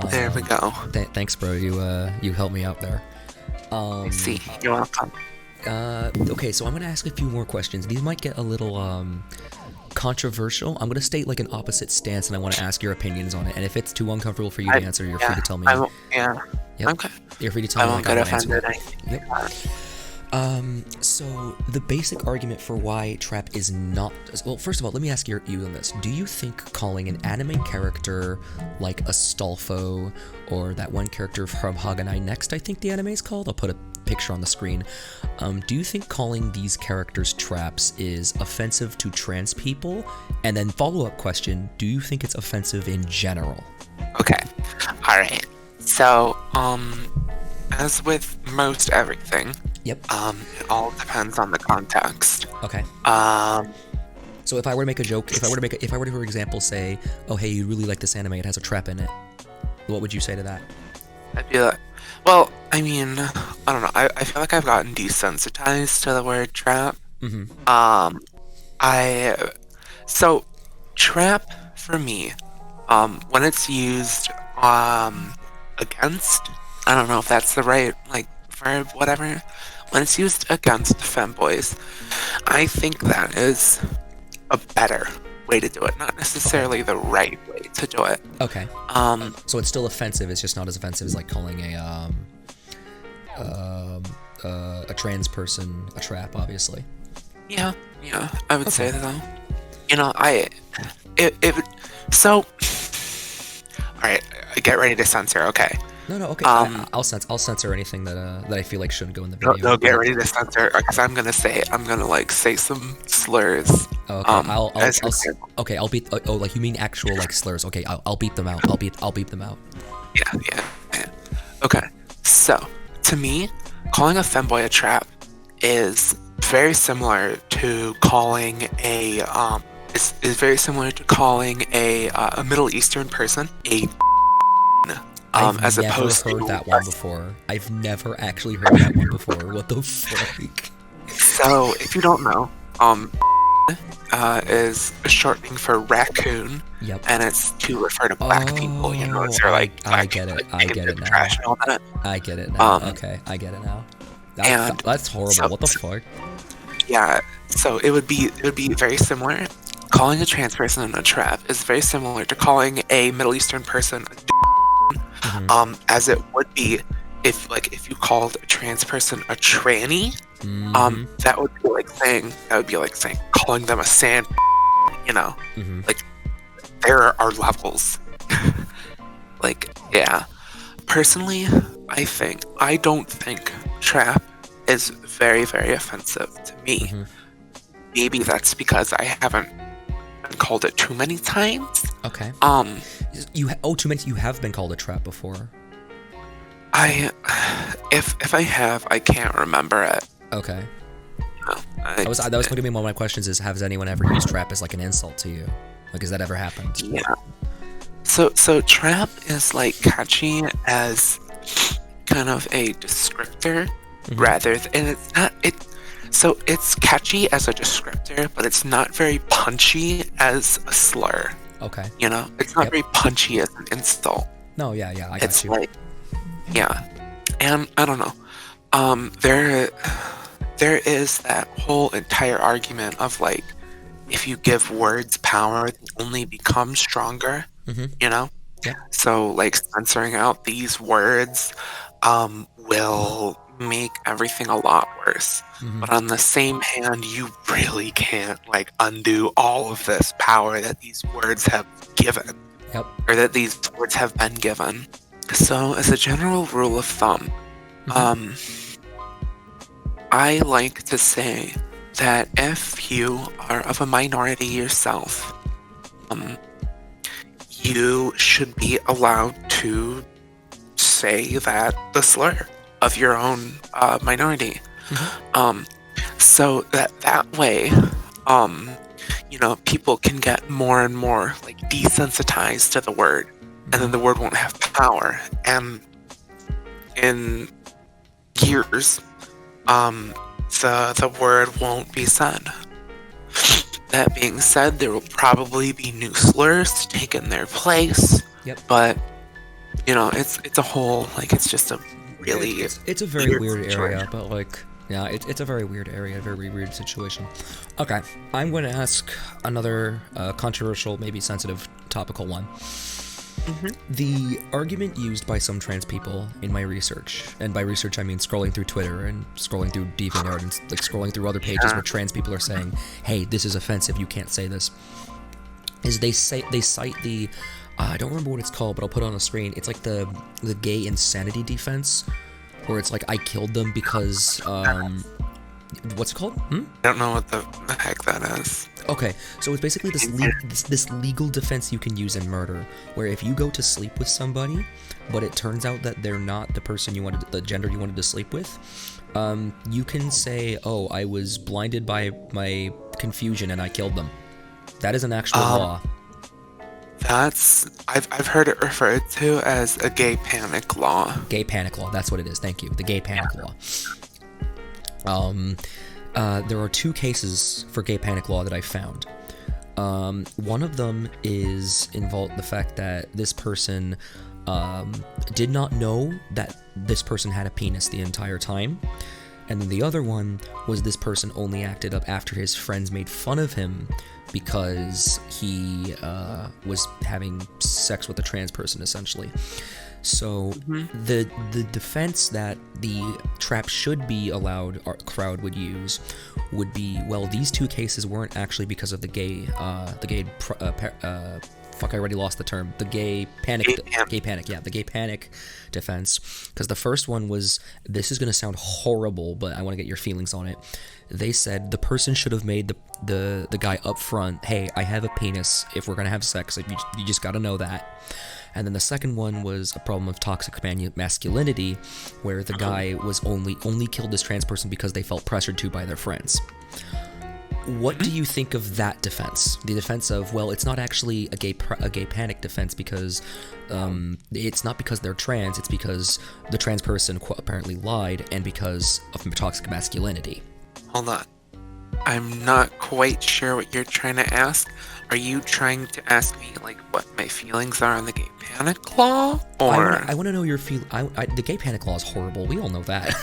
Speaker 6: There we go.
Speaker 1: Thanks, bro. You helped me out there.
Speaker 6: See, you're welcome.
Speaker 1: Okay, so I'm gonna ask a few more questions. These might get a little controversial. I'm gonna state like an opposite stance, and I want to ask your opinions on it. And if it's too uncomfortable for you to answer, you're free to tell me.
Speaker 6: Yep. Okay.
Speaker 1: You're free to tell me.
Speaker 6: I won't get offended.
Speaker 1: Yep. So the basic argument for why trap is not, well, first of all, let me ask you on this. Do you think calling an anime character like a Stolfo, or that one character from Haganai Next, I think the anime is called, I'll put a picture on the screen, do you think calling these characters traps is offensive to trans people? And then follow-up question, do you think it's offensive in general?
Speaker 6: Okay. Alright. So, as with most everything,
Speaker 1: yep.
Speaker 6: It all depends on the context.
Speaker 1: Okay. So if I were to make a joke, if I were to, for example, say, oh hey, you really like this anime, it has a trap in it, what would you say to that?
Speaker 6: I'd be like, well, I mean, I don't know. I feel like I've gotten desensitized to the word trap. So trap for me, when it's used against, I don't know if that's the right like verb, whatever. When it's used against femboys, I think that is a better way to do it, not necessarily the right way to do it.
Speaker 1: Okay. So it's still offensive. It's just not as offensive as like calling a trans person a trap, obviously.
Speaker 6: Yeah, I would say that. You know, all right, get ready to censor. Okay.
Speaker 1: No, okay. I'll censor anything that I feel like shouldn't go in the video.
Speaker 6: No, get ready to censor, because I'm gonna say some slurs.
Speaker 1: Okay, okay, I'll beep. Oh, like you mean actual like slurs? Okay, I'll beep them out. I'll beep them out.
Speaker 6: Yeah. Okay. So to me, calling a femboy a trap is very similar to calling a is very similar to calling a Middle Eastern person a
Speaker 1: I've never heard that one before. I've never actually heard that one before. What the fuck?
Speaker 6: So, if you don't know, is a shortening for raccoon.
Speaker 1: Yep.
Speaker 6: And it's to refer to black people, you know, they're like
Speaker 1: I get it. I get it now.
Speaker 6: Trash and all that.
Speaker 1: I get it now. Okay, I get it now. That's horrible.
Speaker 6: So,
Speaker 1: what the fuck?
Speaker 6: Yeah. So it would be very similar. Calling a trans person a trap is very similar to calling a Middle Eastern person a as it would be if you called a trans person a tranny. That would be like saying calling them a sand. You know, like there are levels. Like, yeah. Personally, I don't think trap is very, very offensive to me. Maybe that's because I haven't been called it too many times.
Speaker 1: Okay. Too many. You have been called a trap before.
Speaker 6: If I have, I can't remember it.
Speaker 1: Okay.
Speaker 6: No,
Speaker 1: that was going to be one of my questions. Is has anyone ever used trap as like an insult to you? Like, has that ever happened?
Speaker 6: Yeah. So trap is like catchy as kind of a descriptor rather than, and it's not it. So it's catchy as a descriptor, but it's not very punchy as a slur.
Speaker 1: Okay.
Speaker 6: You know, it's not very punchy as an insult.
Speaker 1: No, yeah, I got you.
Speaker 6: Like, yeah, and I don't know. There is that whole entire argument of like, if you give words power, they only become stronger. You know.
Speaker 1: Yeah.
Speaker 6: So like censoring out these words will make everything a lot worse. But on the same hand, you really can't like undo all of this power that these words have given.
Speaker 1: Yep.
Speaker 6: Or that these words have been given. So as a general rule of thumb, I like to say that if you are of a minority yourself, you should be allowed to say the slur of your own minority. So that way, you know, people can get more and more like desensitized to the word, and then the word won't have power. And in years, the word won't be said. That being said, there will probably be new slurs to take in their place.
Speaker 1: Yep.
Speaker 6: But you know, it's a whole it's just a really
Speaker 1: it's a very weird area, but like yeah, it's a very weird area, a very weird situation. Okay, I'm going to ask another controversial, maybe sensitive, topical one. The argument used by some trans people in my research, and by research I mean scrolling through Twitter and scrolling through DeviantArt and like scrolling through other pages where trans people are saying, "Hey, this is offensive. You can't say this." Is they cite the I don't remember what it's called, but I'll put it on the screen. It's like the gay insanity defense, where it's like I killed them because what's it called?
Speaker 6: I don't know what the heck that is.
Speaker 1: Okay, so it's basically this legal defense you can use in murder, where if you go to sleep with somebody, but it turns out that they're not the gender you wanted to sleep with, you can say, "Oh, I was blinded by my confusion and I killed them." That is an actual law.
Speaker 6: I've heard it referred to as a gay panic law.
Speaker 1: Gay panic law, that's what it is. Thank you. The gay panic law. There are two cases for gay panic law that I found. One of them involved the fact that this person did not know that this person had a penis the entire time. And then the other one was this person only acted up after his friends made fun of him because he was having sex with a trans person, essentially. So the defense that the trap should be allowed, our crowd would use, would be, well, these two cases weren't actually because of the gay I already lost the term. The gay panic defense. Because the first one was, this is going to sound horrible, but I want to get your feelings on it. They said the person should have made the guy up front, "Hey, I have a penis. If we're going to have sex, you just got to know that." And then the second one was a problem of toxic masculinity, where the guy was only killed this trans person because they felt pressured to by their friends. What do you think of that defense? The defense of, well, it's not actually a gay panic defense because it's not because they're trans, it's because the trans person apparently lied and because of toxic masculinity.
Speaker 6: Hold on. I'm not quite sure what you're trying to ask. Are you trying to ask me like what my feelings are on the gay panic law, or
Speaker 1: I want to know your the gay panic law is horrible. We all know that.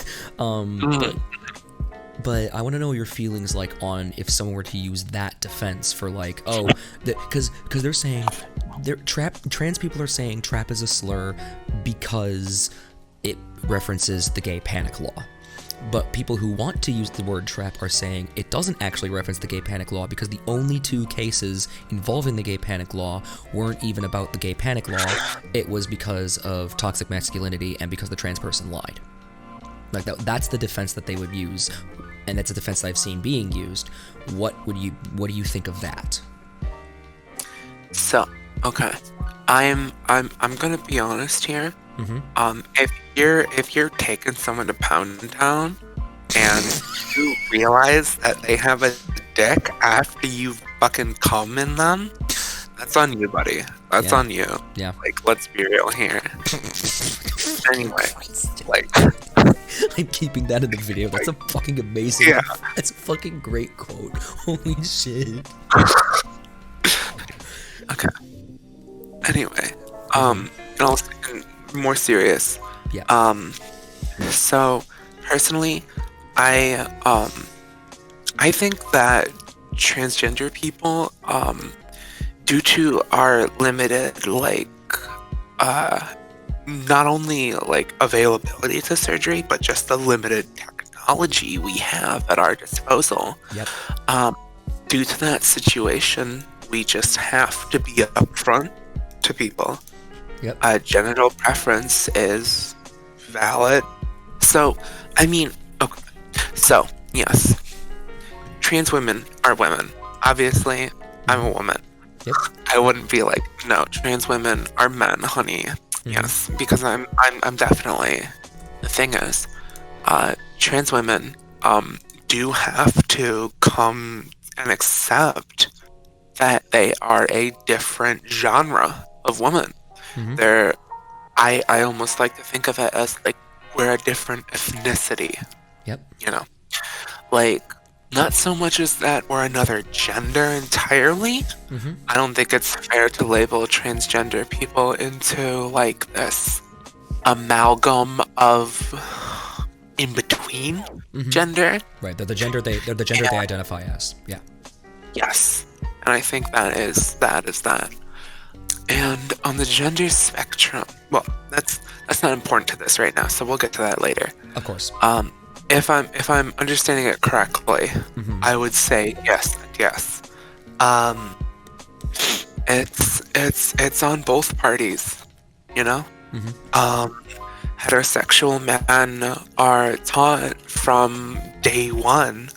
Speaker 1: But I want to know your feelings like on if someone were to use that defense for like, because they're saying trans people are saying trap is a slur because it references the gay panic law. But people who want to use the word trap are saying it doesn't actually reference the gay panic law because the only 2 cases involving the gay panic law weren't even about the gay panic law. It was because of toxic masculinity and because the trans person lied. Like that's the defense that they would use, and that's a defense that I've seen being used. What do you think of that?
Speaker 6: So, okay, I'm gonna be honest here.
Speaker 1: Mm-hmm.
Speaker 6: If you're taking someone to Pound Town and you realize that they have a dick after you fucking come in them, that's on you, buddy. That's on you.
Speaker 1: Yeah.
Speaker 6: Like, let's be real here. Anyway, like,
Speaker 1: I'm keeping that in the video. That's a fucking amazing.
Speaker 6: Yeah.
Speaker 1: That's a fucking great quote. Holy shit.
Speaker 6: Okay. Anyway, and also more serious.
Speaker 1: Yeah.
Speaker 6: So personally, I think that transgender people, due to our limited not only like availability to surgery, but just the limited technology we have at our disposal.
Speaker 1: Yep.
Speaker 6: Due to that situation, we just have to be upfront to people.
Speaker 1: Yep.
Speaker 6: Genital preference is valid. So, I mean, okay. So, yes, trans women are women. Obviously, I'm a woman.
Speaker 1: Yep.
Speaker 6: I wouldn't be like, no, trans women are men, honey.
Speaker 1: Mm-hmm.
Speaker 6: Yes, because I'm definitely. The thing is, trans women do have to come and accept that they are a different genre of woman.
Speaker 1: Mm-hmm.
Speaker 6: I almost like to think of it as like we're a different ethnicity.
Speaker 1: Yep.
Speaker 6: You know, like not so much as that we're another gender entirely.
Speaker 1: Mm-hmm.
Speaker 6: I don't think it's fair to label transgender people into like this amalgam of in between gender.
Speaker 1: Right. They're the gender they identify as. Yeah.
Speaker 6: Yes, and I think that is that. And on the gender spectrum, well, that's not important to this right now, so we'll get to that later.
Speaker 1: Of course.
Speaker 6: If I'm understanding it correctly, I would say yes. It's on both parties, you know. Heterosexual men are taught from day one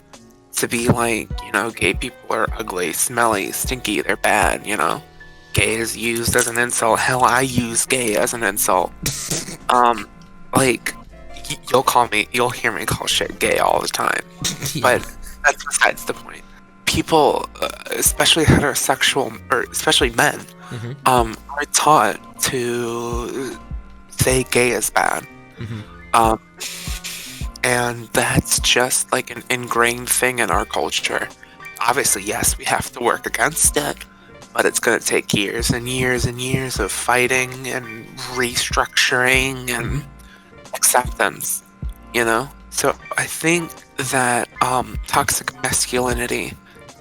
Speaker 6: to be like, you know, gay people are ugly, smelly, stinky, they're bad, you know. Gay is used as an insult. Hell, I use gay as an insult. Like, you'll hear me call shit gay all the time.
Speaker 1: Yeah.
Speaker 6: But that's besides the point. People, especially heterosexual, or especially men, are taught to say gay is bad. And that's just like an ingrained thing in our culture. Obviously, yes, we have to work against it, but it's going to take years and years and years of fighting and restructuring and acceptance, you know? So I think that toxic masculinity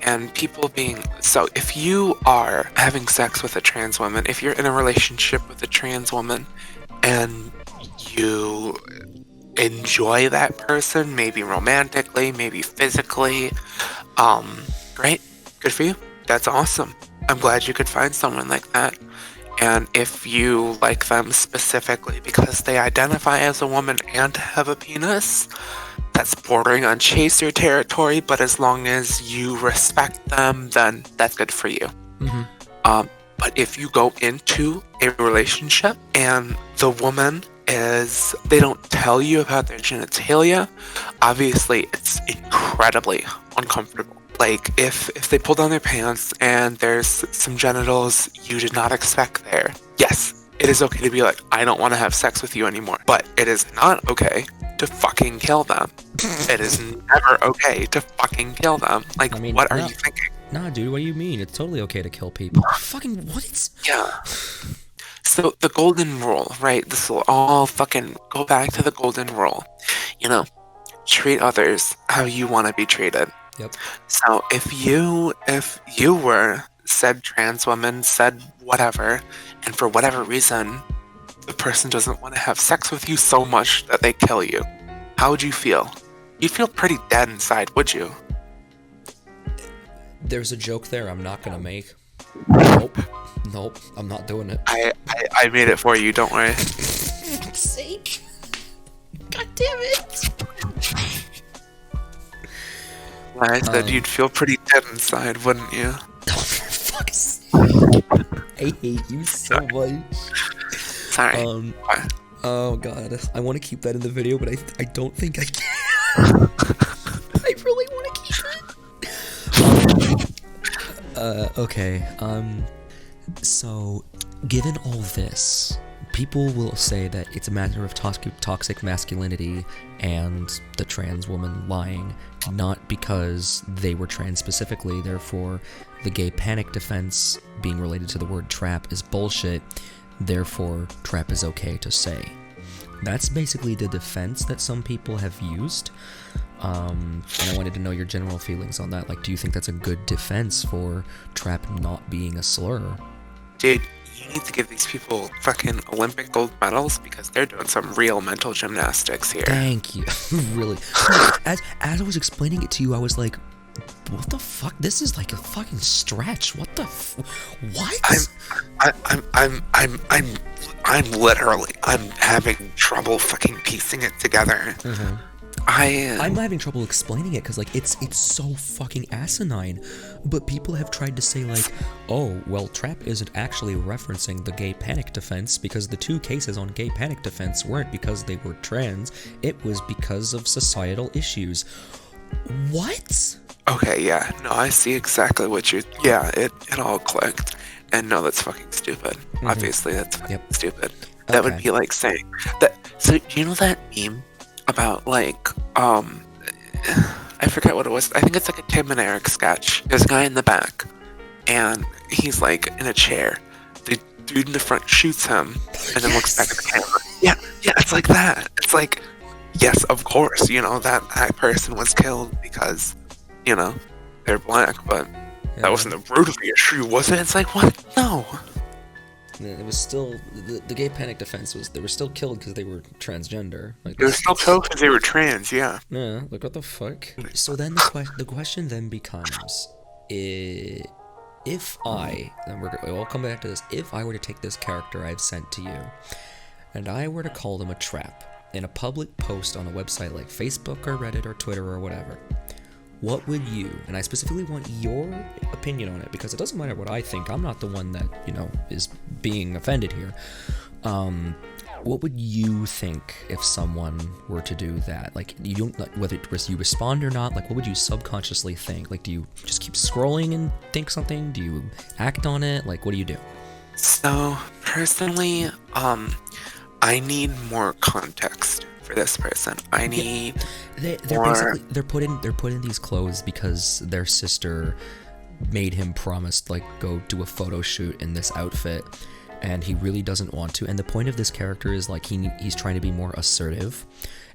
Speaker 6: and people being... So if you are having sex with a trans woman, if you're in a relationship with a trans woman and you enjoy that person, maybe romantically, maybe physically, great, good for you. That's awesome. I'm glad you could find someone like that. And if you like them specifically because they identify as a woman and have a penis, that's bordering on chaser territory, but as long as you respect them, then that's good for you. But if you go into a relationship and the woman they don't tell you about their genitalia, obviously it's incredibly uncomfortable. Like, if they pull down their pants and there's some genitals you did not expect there, yes, it is okay to be like, I don't want to have sex with you anymore. But it is not okay to fucking kill them. It is never okay to fucking kill them. Like, what are you thinking?
Speaker 1: Nah, dude, what do you mean? It's totally okay to kill people. Fucking what?
Speaker 6: Yeah. So the golden rule, right? This will all fucking go back to the golden rule. You know, treat others how you want to be treated.
Speaker 1: Yep.
Speaker 6: So if you were said trans woman, said whatever, and for whatever reason, the person doesn't want to have sex with you so much that they kill you, how would you feel? You'd feel pretty dead inside, would you?
Speaker 1: There's a joke there I'm not gonna make. Nope, I'm not doing it.
Speaker 6: I made it for you, don't worry.
Speaker 1: For fuck's sake. God damn it.
Speaker 6: I said you'd feel pretty dead inside, wouldn't you?
Speaker 1: Oh, for fuck's sake. I hate you so much.
Speaker 6: Sorry.
Speaker 1: Oh god, I want to keep that in the video, but I don't think I can. I really want to keep it. Okay. So, given all this, people will say that it's a matter of toxic masculinity and the trans woman lying, not because they were trans specifically. Therefore, the gay panic defense being related to the word trap is bullshit. Therefore, trap is okay to say. That's basically the defense that some people have used. And I wanted to know your general feelings on that. Like, do you think that's a good defense for trap not being a slur?
Speaker 6: Dude, you need to give these people fucking Olympic gold medals because they're doing some real mental gymnastics here.
Speaker 1: Thank you. Really. As I was explaining it to you, I was like, what the fuck? This is like a fucking stretch. What the what? I'm having trouble fucking piecing it together. Mm-hmm. I'm having trouble explaining it because like it's so fucking asinine, but people have tried to say like, oh well, trap isn't actually referencing the gay panic defense because the two cases on gay panic defense weren't because they were trans, it was because of societal issues. What?
Speaker 6: Okay, yeah, no, I see exactly what you're. Yeah, it all clicked, and no, that's fucking stupid. Mm-hmm. Obviously, that's fucking stupid. That would be like saying that. So do you know that meme about like I forget what it was. I think it's like a Tim and Eric sketch. There's a guy in the back, and he's like in a chair. The dude in the front shoots him, and then looks back at the camera. Yeah, it's like that. It's like, yes, of course, you know that person was killed because, you know, they're black, but that wasn't the root of the issue, was it? It's like, what? No.
Speaker 1: It was still the gay panic defense was they were still killed because they were transgender. Like,
Speaker 6: they were still killed because they were trans. Yeah.
Speaker 1: Yeah. Like what the fuck? So then the question then becomes, if I, and we'll come back to this, if I were to take this character I've sent to you, and I were to call them a trap in a public post on a website like Facebook or Reddit or Twitter or whatever, what would you, and I specifically want your opinion on it because it doesn't matter what I think, I'm not the one that, you know, is being offended here. What would you think if someone were to do that? Like, you don't, like, whether you respond or not, like, what would you subconsciously think? Like, do you just keep scrolling and think something? Do you act on it? Like, what do you do?
Speaker 6: So, personally, I need more context for this person. I need
Speaker 1: they're basically they're put in these clothes because their sister made him promise, like, go do a photo shoot in this outfit, and he really doesn't want to. And the point of this character is like he's trying to be more assertive,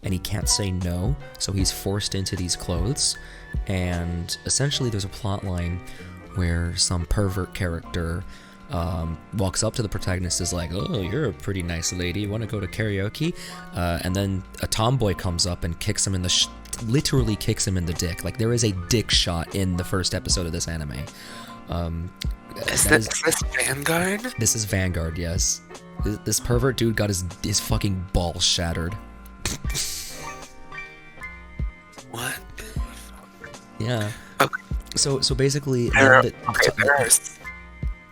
Speaker 1: and he can't say no, so he's forced into these clothes. And essentially, there's a plot line where some pervert character walks up to the protagonist, is like, oh, you're a pretty nice lady, you want to go to karaoke? And then a tomboy comes up and kicks him in the literally kicks him in the dick. Like, there is a dick shot in the first episode of this anime.
Speaker 6: Is this Vanguard?
Speaker 1: This is Vanguard, yes. This pervert dude got his fucking balls shattered.
Speaker 6: What?
Speaker 1: Yeah.
Speaker 6: Okay.
Speaker 1: So basically,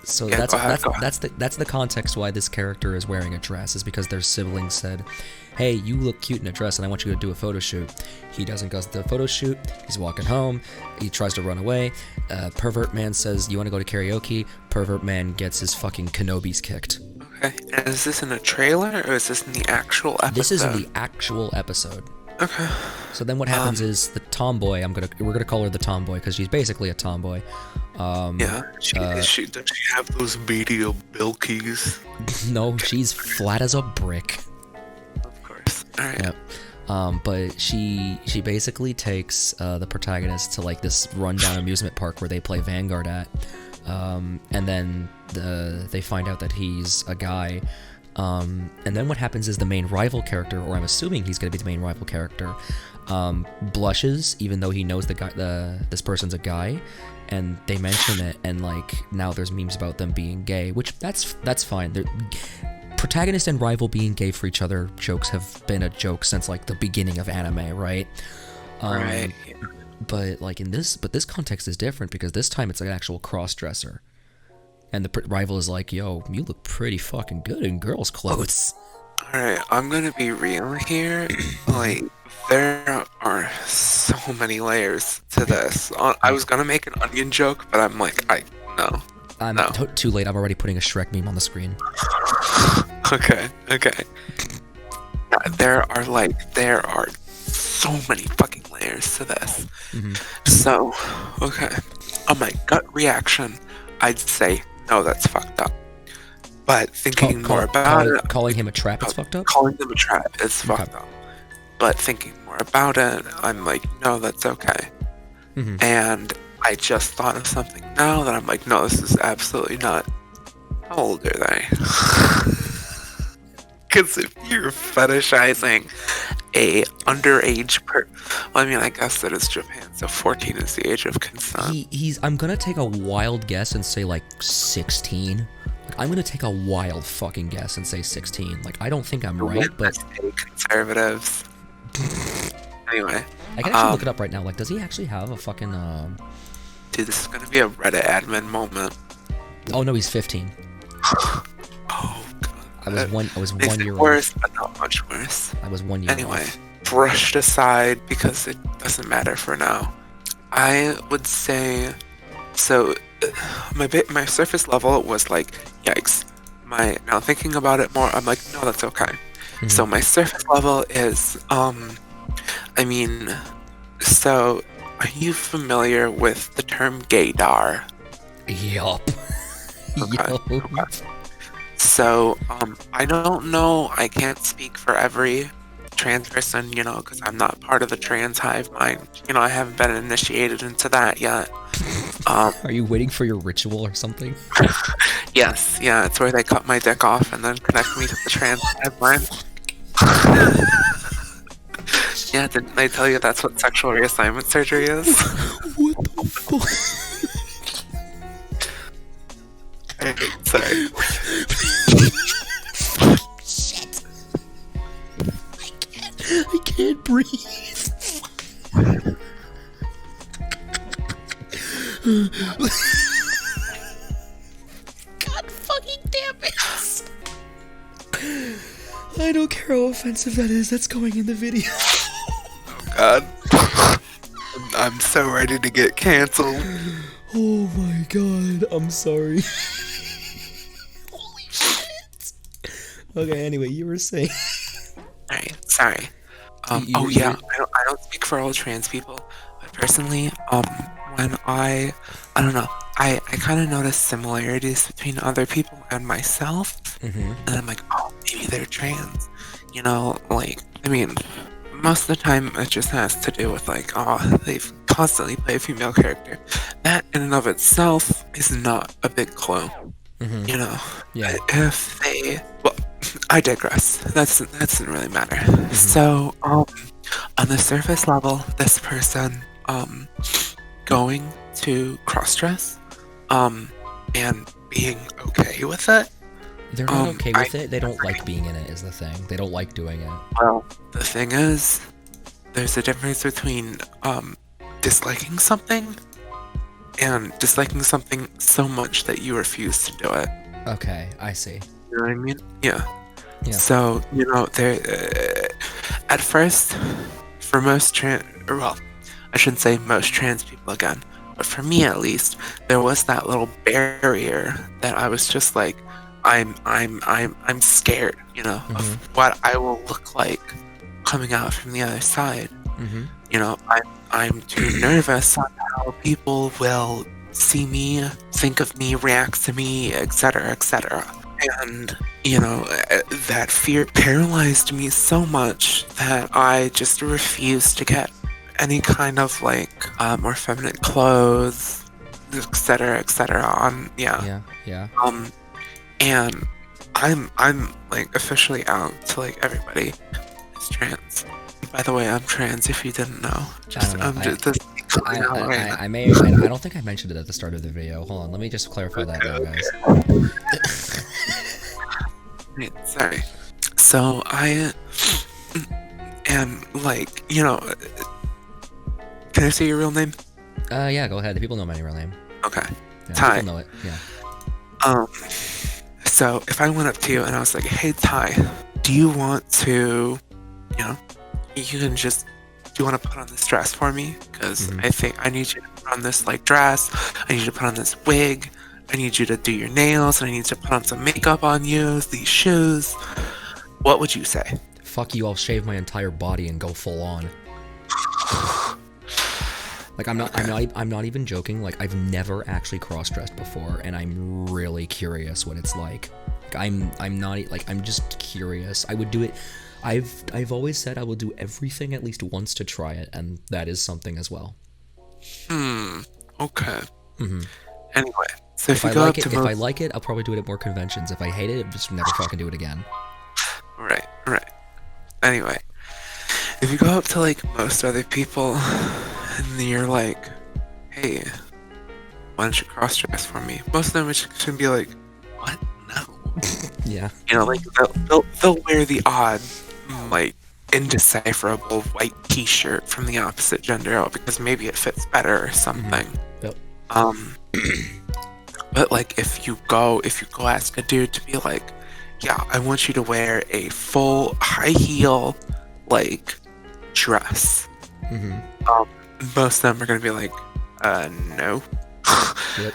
Speaker 1: so
Speaker 6: yeah,
Speaker 1: that's the context why this character is wearing a dress, is because their siblings said, hey, you look cute in a dress and I want you to do a photo shoot. He doesn't go to the photo shoot, he's walking home, he tries to run away, pervert man says, you want to go to karaoke? Pervert man gets his fucking Kenobis kicked.
Speaker 6: Okay, and is this in a trailer or is this in the actual episode?
Speaker 1: This is in the actual episode.
Speaker 6: Okay.
Speaker 1: So then what happens is the tomboy, we're gonna call her the tomboy because she's basically a tomboy.
Speaker 6: Yeah. Does she have those medium bilkies?
Speaker 1: No, she's flat as a brick.
Speaker 6: Of course. All right.
Speaker 1: Yep. But she basically takes the protagonist to like this rundown amusement park where they play Vanguard at, and then they find out that he's a guy. And then what happens is the main rival character, or I'm assuming he's gonna be the main rival character, blushes even though he knows this person's a guy, and they mention it, and like now there's memes about them being gay, which that's fine. Protagonist and rival being gay for each other jokes have been a joke since like the beginning of anime, right?
Speaker 6: Right.
Speaker 1: But like this context is different because this time it's an actual cross-dresser. And the rival is like, yo, you look pretty fucking good in girls' clothes.
Speaker 6: Alright, I'm gonna be real here. Like, there are so many layers to this. I was gonna make an onion joke, but I'm like, no.
Speaker 1: Too late, I'm already putting a Shrek meme on the screen.
Speaker 6: Okay. There are so many fucking layers to this.
Speaker 1: Mm-hmm.
Speaker 6: So, okay. On my gut reaction, I'd say, no, that's fucked up. But thinking more about it...
Speaker 1: Calling him a trap is fucked up?
Speaker 6: Calling him a trap is fucked up. But thinking more about it, I'm like, no, that's okay.
Speaker 1: Mm-hmm.
Speaker 6: And I just thought of something now that I'm like, no, this is absolutely not. How old are they? Because if you're fetishizing a underage well, I mean, I guess that is Japan, so 14 is the age of consent.
Speaker 1: I'm gonna take a wild guess and say like 16. I'm gonna take a wild fucking guess and say 16. Like, I don't think I'm right, but...
Speaker 6: Conservatives. Anyway.
Speaker 1: I can actually look it up right now. Like, does he actually have a fucking,
Speaker 6: Dude, this is gonna be a Reddit admin moment.
Speaker 1: Oh no, he's 15.
Speaker 6: Oh, God.
Speaker 1: I was one year
Speaker 6: worse,
Speaker 1: off.
Speaker 6: but not much worse.
Speaker 1: I was 1 year
Speaker 6: Anyway,
Speaker 1: off.
Speaker 6: brushed aside because it doesn't matter for now. I would say... So, my surface level was like, yikes. Now thinking about it more, I'm like, no, that's okay.
Speaker 1: Mm-hmm.
Speaker 6: So my surface level is, I mean, so are you familiar with the term gaydar?
Speaker 1: Yup.
Speaker 6: Okay. So, I don't know, I can't speak for every trans person, you know, because I'm not part of the trans hive mind. You know, I haven't been initiated into that yet.
Speaker 1: Are you waiting for your ritual or something?
Speaker 6: Yes, yeah, it's where they cut my dick off and then connect me to the trans hive mind. Yeah, didn't I tell you that's what sexual reassignment surgery is?
Speaker 1: What the fuck?
Speaker 6: Sorry.
Speaker 1: Shit. I can't breathe. God fucking damn it. I don't care how offensive that is. That's going in the video.
Speaker 6: Oh God. I'm so ready to get canceled.
Speaker 1: Oh my God. I'm sorry. Holy shit. Okay, anyway, you were saying.
Speaker 6: Alright, sorry. I don't speak for all trans people, but personally, when I don't know, I kind of notice similarities between other people and myself, and I'm like, oh, maybe they're trans, you know, like, I mean, most of the time it just has to do with like, oh, they've constantly played a female character. That in and of itself is not a big clue, you know.
Speaker 1: Yeah.
Speaker 6: If they, well, I digress. That doesn't really matter. So, on the surface level, this person, going to cross-dress, and being okay with it.
Speaker 1: They're not okay with it. They don't like being in it, is the thing. They don't like doing it.
Speaker 6: Well, the thing is, there's a difference between, disliking something and disliking something so much that you refuse to do it.
Speaker 1: Okay, I see.
Speaker 6: You know what I mean? Yeah.
Speaker 1: Yeah.
Speaker 6: So, you know, at first, for most I shouldn't say most trans people again, but for me at least, there was that little barrier that I was just like, I'm scared, you know, of what I will look like coming out from the other side.
Speaker 1: Mm-hmm.
Speaker 6: You know, I'm too nervous on how people will see me, think of me, react to me, etc., etc. And, you know, that fear paralyzed me so much that I just refused to get any kind of, like, more feminine clothes, etc., etc.
Speaker 1: Yeah.
Speaker 6: And I'm like officially out to like everybody who's trans. By the way, I'm trans. If you didn't know, just
Speaker 1: I don't think I mentioned it at the start of the video. Hold on, let me just clarify that now, guys.
Speaker 6: Right, sorry. So I am like, you know, can I say your real name?
Speaker 1: Yeah, go ahead. The people know my real name.
Speaker 6: Okay.
Speaker 1: Yeah,
Speaker 6: Ty.
Speaker 1: people know it. Yeah.
Speaker 6: So if I went up to you and I was like, hey Ty, do you want to, you know, do you want to put on this dress for me? Because I think I need you to put on this like dress, I need you to put on this wig, I need you to do your nails, and I need to put on some makeup on you, these shoes. What would you say?
Speaker 1: Fuck you, I'll shave my entire body and go full on. Like, I'm not even joking. Like, I've never actually cross-dressed before, and I'm really curious what it's like. I'm just curious. I would do it. I've always said I will do everything at least once to try it, and that is something as well.
Speaker 6: Okay.
Speaker 1: Mm-hmm.
Speaker 6: Anyway, so if I
Speaker 1: like it, I'll probably do it at more conventions. If I hate it, I'll just never fucking do it again.
Speaker 6: Right. Anyway, if you go up to like most other people and you're like, hey, why don't you cross-dress for me? Most of them should be like, what? No.
Speaker 1: Yeah.
Speaker 6: You know, like they'll wear the odd, like indecipherable white T-shirt from the opposite gender out because maybe it fits better or something.
Speaker 1: Yep.
Speaker 6: But like if you go ask a dude to be like, yeah, I want you to wear a full high heel like dress. Most of them are gonna be like, no.
Speaker 1: Yep.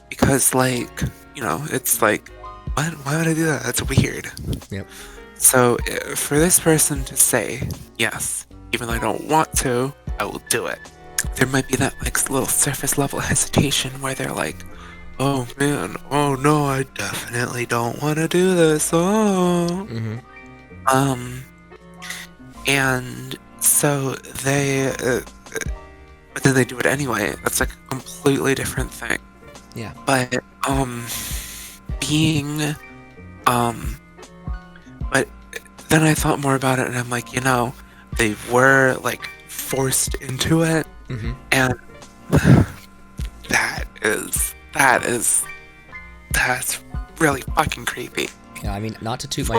Speaker 6: Because like, you know, it's like, why would I do that? That's weird.
Speaker 1: Yep.
Speaker 6: So for this person to say yes, even though I don't want to, I will do it. There might be that like little surface level hesitation where they're like, oh man, oh no, I definitely don't want to do this. Oh. And so they, but then they do it anyway. That's like a completely different thing.
Speaker 1: Yeah.
Speaker 6: But but then I thought more about it, and I'm like, you know, they were like forced into it, and that's really fucking creepy.
Speaker 1: Yeah, I mean, not to toot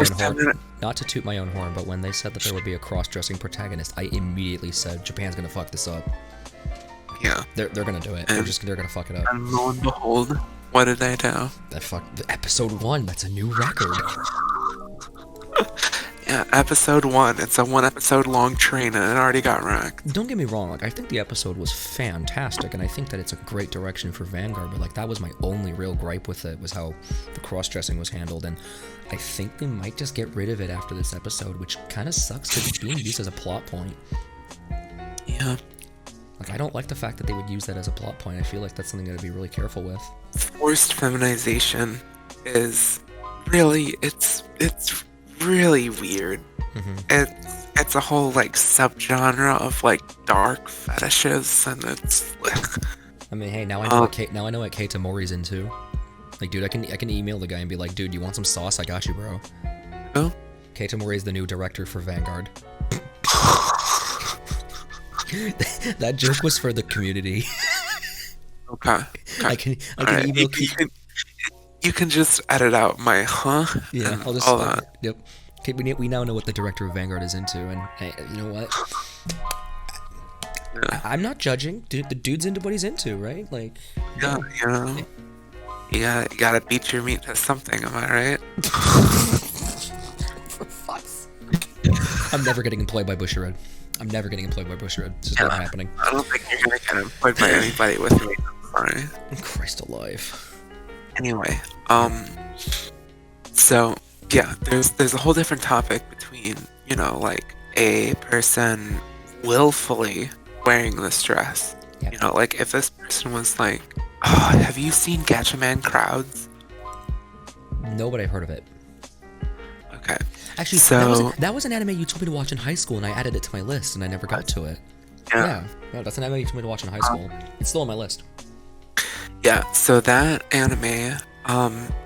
Speaker 1: my own horn, but when they said that there would be a cross-dressing protagonist, I immediately said Japan's gonna fuck this up.
Speaker 6: Yeah,
Speaker 1: they're gonna do it. They're gonna fuck it up.
Speaker 6: And lo and behold, what did they do?
Speaker 1: Episode 1. That's a new record.
Speaker 6: Yeah, episode 1. It's a 1 episode long train, and it already got wrecked.
Speaker 1: Don't get me wrong. Like, I think the episode was fantastic, and I think that it's a great direction for Vanguard. But like, that was my only real gripe with it, was how the cross-dressing was handled. And I think they might just get rid of it after this episode, which kind of sucks because it's being used as a plot point.
Speaker 6: Yeah.
Speaker 1: Like, I don't like the fact that they would use that as a plot point. I feel like that's something to be really careful with.
Speaker 6: Forced feminization is really, it's really weird. It's a whole like subgenre of like dark fetishes, and it's like,
Speaker 1: I mean, hey, now I know what Kei Tomori's into. Like, dude, I can email the guy and be like, dude, you want some sauce? I got you, bro.
Speaker 6: Who?
Speaker 1: Kei Tomori is the new director for Vanguard. That joke was for the community.
Speaker 6: Okay.
Speaker 1: I can
Speaker 6: right.
Speaker 1: email.
Speaker 6: You can just edit out my
Speaker 1: Yeah, I'll just.
Speaker 6: all that.
Speaker 1: Yep. Okay, we now know what the director of Vanguard is into, and hey, you know what?
Speaker 6: Yeah.
Speaker 1: I'm not judging. Dude, the dude's into what he's into, right? Like.
Speaker 6: Yeah, you know. You gotta beat your meat to something. Am I right?
Speaker 1: For fuck's sake. I'm never getting employed by Bushiroad. I'm never getting employed by Bushiroad. It's just never happening.
Speaker 6: I don't think you're gonna get employed by anybody with me. Sorry.
Speaker 1: Christ alive.
Speaker 6: Anyway, so yeah, there's a whole different topic between you know, like a person willfully wearing this dress.
Speaker 1: Yep.
Speaker 6: You know, like if this person was like, have you seen Gatchaman Crowds?
Speaker 1: No, but I've heard of it.
Speaker 6: Okay.
Speaker 1: Actually,
Speaker 6: So
Speaker 1: that was an anime you told me to watch in high school, and I added it to my list, and I never got to it.
Speaker 6: yeah.
Speaker 1: Yeah, that's an anime you told me to watch in high school. It's still on my list.
Speaker 6: Yeah, so that anime,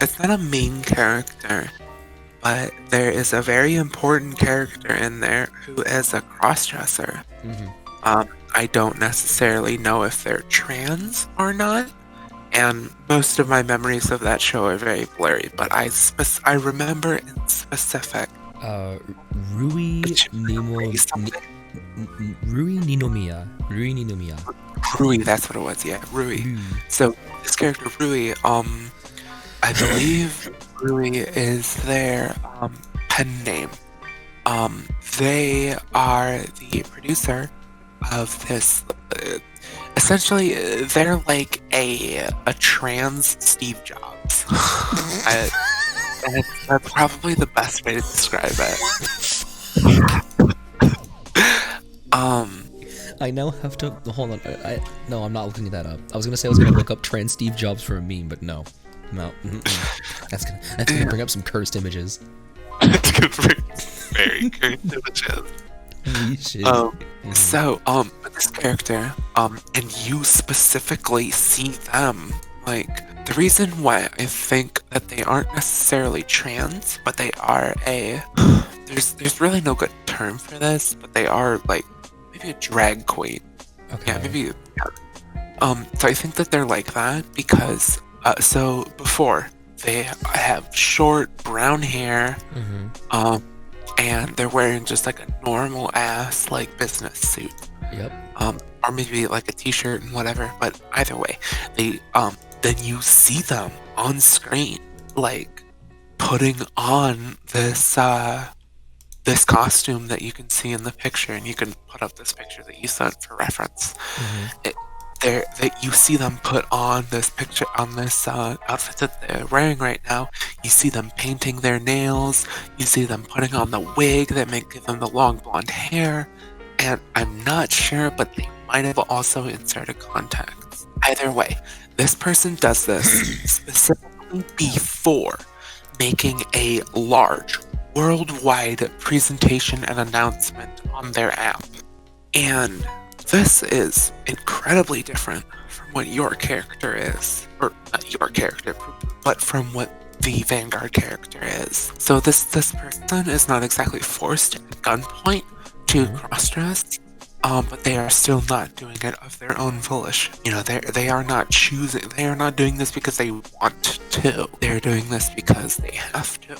Speaker 6: it's not a main character, but there is a very important character in there who is a crossdresser. I don't necessarily know if they're trans or not, and most of my memories of that show are very blurry, but I remember in specific.
Speaker 1: Rui Ninomiya.
Speaker 6: Rui, that's what it was, yeah, Rui. So this character Rui, I believe Rui is their pen name. They are the producer of this. Essentially, they're like a trans Steve Jobs. That's probably the best way to describe it.
Speaker 1: I now have to hold on. No, I'm not looking that up. I was gonna say I was gonna look up trans Steve Jobs for a meme, but no. That's gonna bring up some cursed images.
Speaker 6: It's gonna bring very cursed images. So, this character, and you specifically see them, like, the reason why I think that they aren't necessarily trans, but they are there's really no good term for this, but they are, like, maybe a drag queen.
Speaker 1: Okay.
Speaker 6: Yeah, maybe, yeah. So I think that they're like that because, so before, they have short brown hair, and they're wearing just like a normal ass like business suit.
Speaker 1: Yep.
Speaker 6: Or maybe like a t-shirt and whatever. But either way, they then you see them on screen like putting on this this costume that you can see in the picture, and you can put up this picture that you sent for reference. That you see them put on this picture, on this outfit that they're wearing right now. You see them painting their nails. You see them putting on the wig that may give them the long blonde hair. And I'm not sure, but they might have also inserted contacts. Either way, this person does this specifically before making a large worldwide presentation and announcement on their app. And this is incredibly different from what your character is. Or not your character, but from what the Vanguard character is. So this person is not exactly forced at gunpoint to crossdress, but they are still not doing it of their own volition. You know, they are not choosing. They are not doing this because they want to. They're doing this because they have to.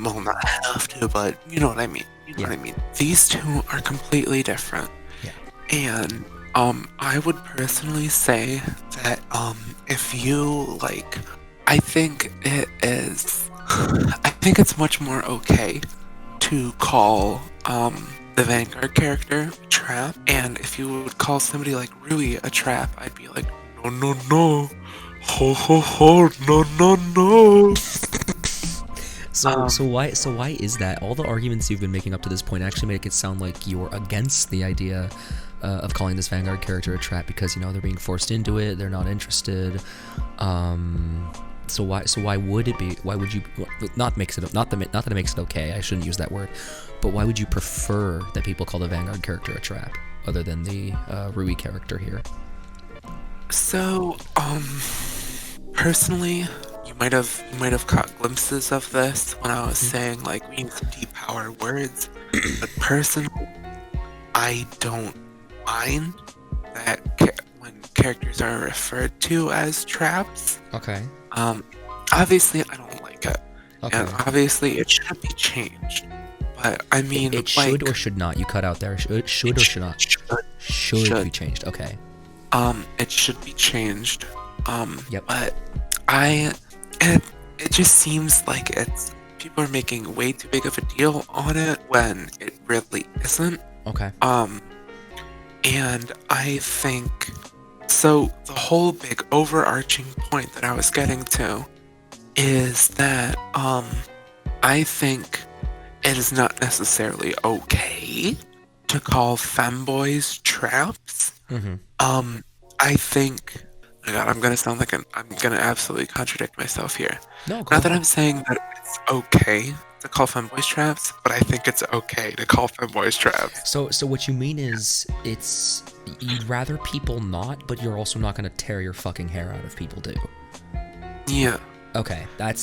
Speaker 6: Well, not have to, but you know what I mean. You know what I mean. These two are completely different. And I would personally say that if you like, I think it's much more okay to call the Vanguard character a trap, and if you would call somebody like Rui a trap, I'd be like, no, ho ho ho, no.
Speaker 1: So why is that? All the arguments you've been making up to this point actually make it sound like you're against the idea of calling this Vanguard character a trap because, you know, they're being forced into it, they're not interested. So why would it be? Why would you not that it makes it okay? I shouldn't use that word, but why would you prefer that people call the Vanguard character a trap other than the Rui character here?
Speaker 6: So personally, you might have caught glimpses of this when I was saying like we need some deep power words, but personally, I don't mind that when characters are referred to as traps.
Speaker 1: Okay.
Speaker 6: Obviously I don't like it,
Speaker 1: Okay.
Speaker 6: and obviously it should be changed. But I mean,
Speaker 1: It
Speaker 6: like,
Speaker 1: should or should not. You cut out there. Should or should not. Should be changed. Okay.
Speaker 6: It should be changed.
Speaker 1: Yep.
Speaker 6: But it just seems like people are making way too big of a deal on it when it really isn't.
Speaker 1: Okay.
Speaker 6: And I think, so the whole big overarching point that I was getting to is that, I think it is not necessarily okay to call femboys traps. I think, oh my God, I'm gonna sound like I'm gonna absolutely contradict myself here.
Speaker 1: No,
Speaker 6: Not that I'm saying that it's okay to call femboys traps, but I think it's okay to call femboys traps.
Speaker 1: So what you mean is you'd rather people not, but you're also not gonna tear your fucking hair out if people do.
Speaker 6: Yeah.
Speaker 1: Okay, that's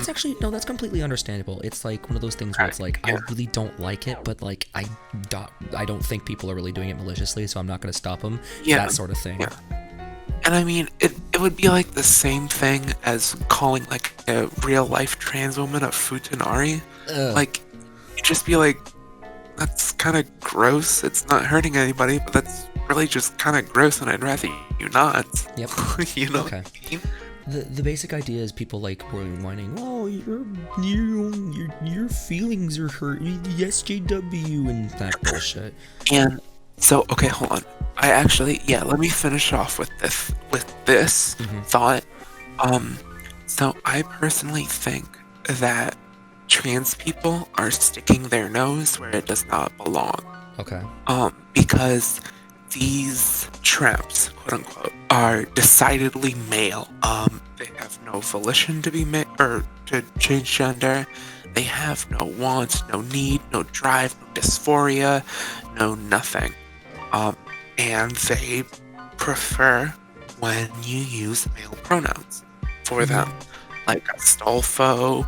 Speaker 1: actually no, that's completely understandable. It's like one of those things where it's like, I really don't like it, but like I don't think people are really doing it maliciously, so I'm not gonna stop them. That sort of thing.
Speaker 6: Yeah. And I mean, it would be like the same thing as calling like a real life trans woman a futanari. Like, you'd just be like, that's kind of gross. It's not hurting anybody, but that's really just kind of gross, and I'd rather you not.
Speaker 1: Yep.
Speaker 6: You know.
Speaker 1: Okay.
Speaker 6: What I mean?
Speaker 1: The basic idea is people like were whining, oh, your feelings are hurt, the SJW and that bullshit.
Speaker 6: And so, okay, hold on. I actually, let me finish off with this thought. So I personally think that trans people are sticking their nose where it does not belong.
Speaker 1: Okay.
Speaker 6: Because these traps, quote unquote, are decidedly male. They have no volition to be or to change gender. They have no wants, no need, no drive, no dysphoria, no nothing. And they prefer when you use male pronouns for them, like Astolfo,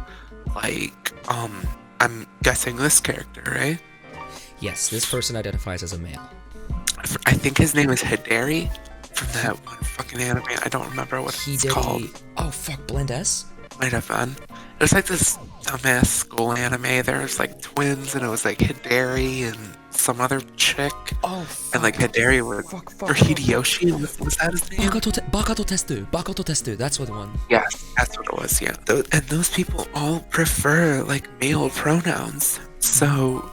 Speaker 6: like I'm guessing this character, right?
Speaker 1: Yes, this person identifies as a male.
Speaker 6: I think his name is Hidari from that one fucking anime. I don't remember what it's called.
Speaker 1: Oh fuck, Blend S?
Speaker 6: Might have been. It was like this dumbass school anime. There was like twins, and it was like Hidari and some other chick. Oh, fuck. And like Hidari was or Hideyoshi. Was that his name?
Speaker 1: Bakato Testu. That's what the one.
Speaker 6: Yes, that's what it was. Yeah, and those people all prefer like male pronouns, so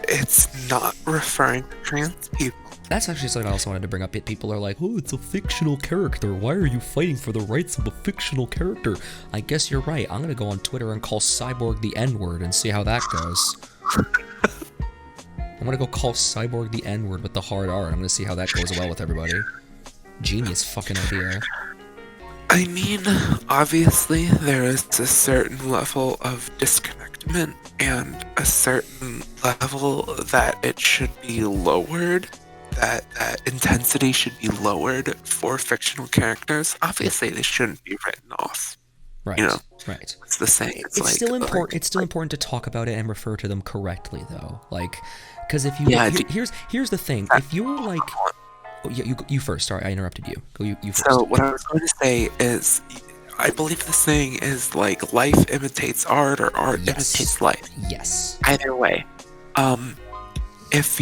Speaker 6: it's not referring to trans people.
Speaker 1: That's actually something I also wanted to bring up. People are like, oh, it's a fictional character. Why are you fighting for the rights of a fictional character? I guess you're right. I'm gonna go on Twitter and call Cyborg the N-word and see how that goes. I'm gonna go call Cyborg the N-word with the hard R, and I'm gonna see how that goes well with everybody. Genius fucking idea.
Speaker 6: I mean, obviously, there is a certain level of disconnectment and a certain level that it should be lowered. That intensity should be lowered for fictional characters. Obviously, they shouldn't be written off.
Speaker 1: Right.
Speaker 6: You know,
Speaker 1: right.
Speaker 6: It's the same.
Speaker 1: It's like, still important. It's still important to talk about it and refer to them correctly, though. Like, because if you here's the thing. If you're like, you first. Sorry, I interrupted you. Go you first.
Speaker 6: So what I was going to say is, I believe the saying is like life imitates art, or art imitates life.
Speaker 1: Yes.
Speaker 6: Either way, if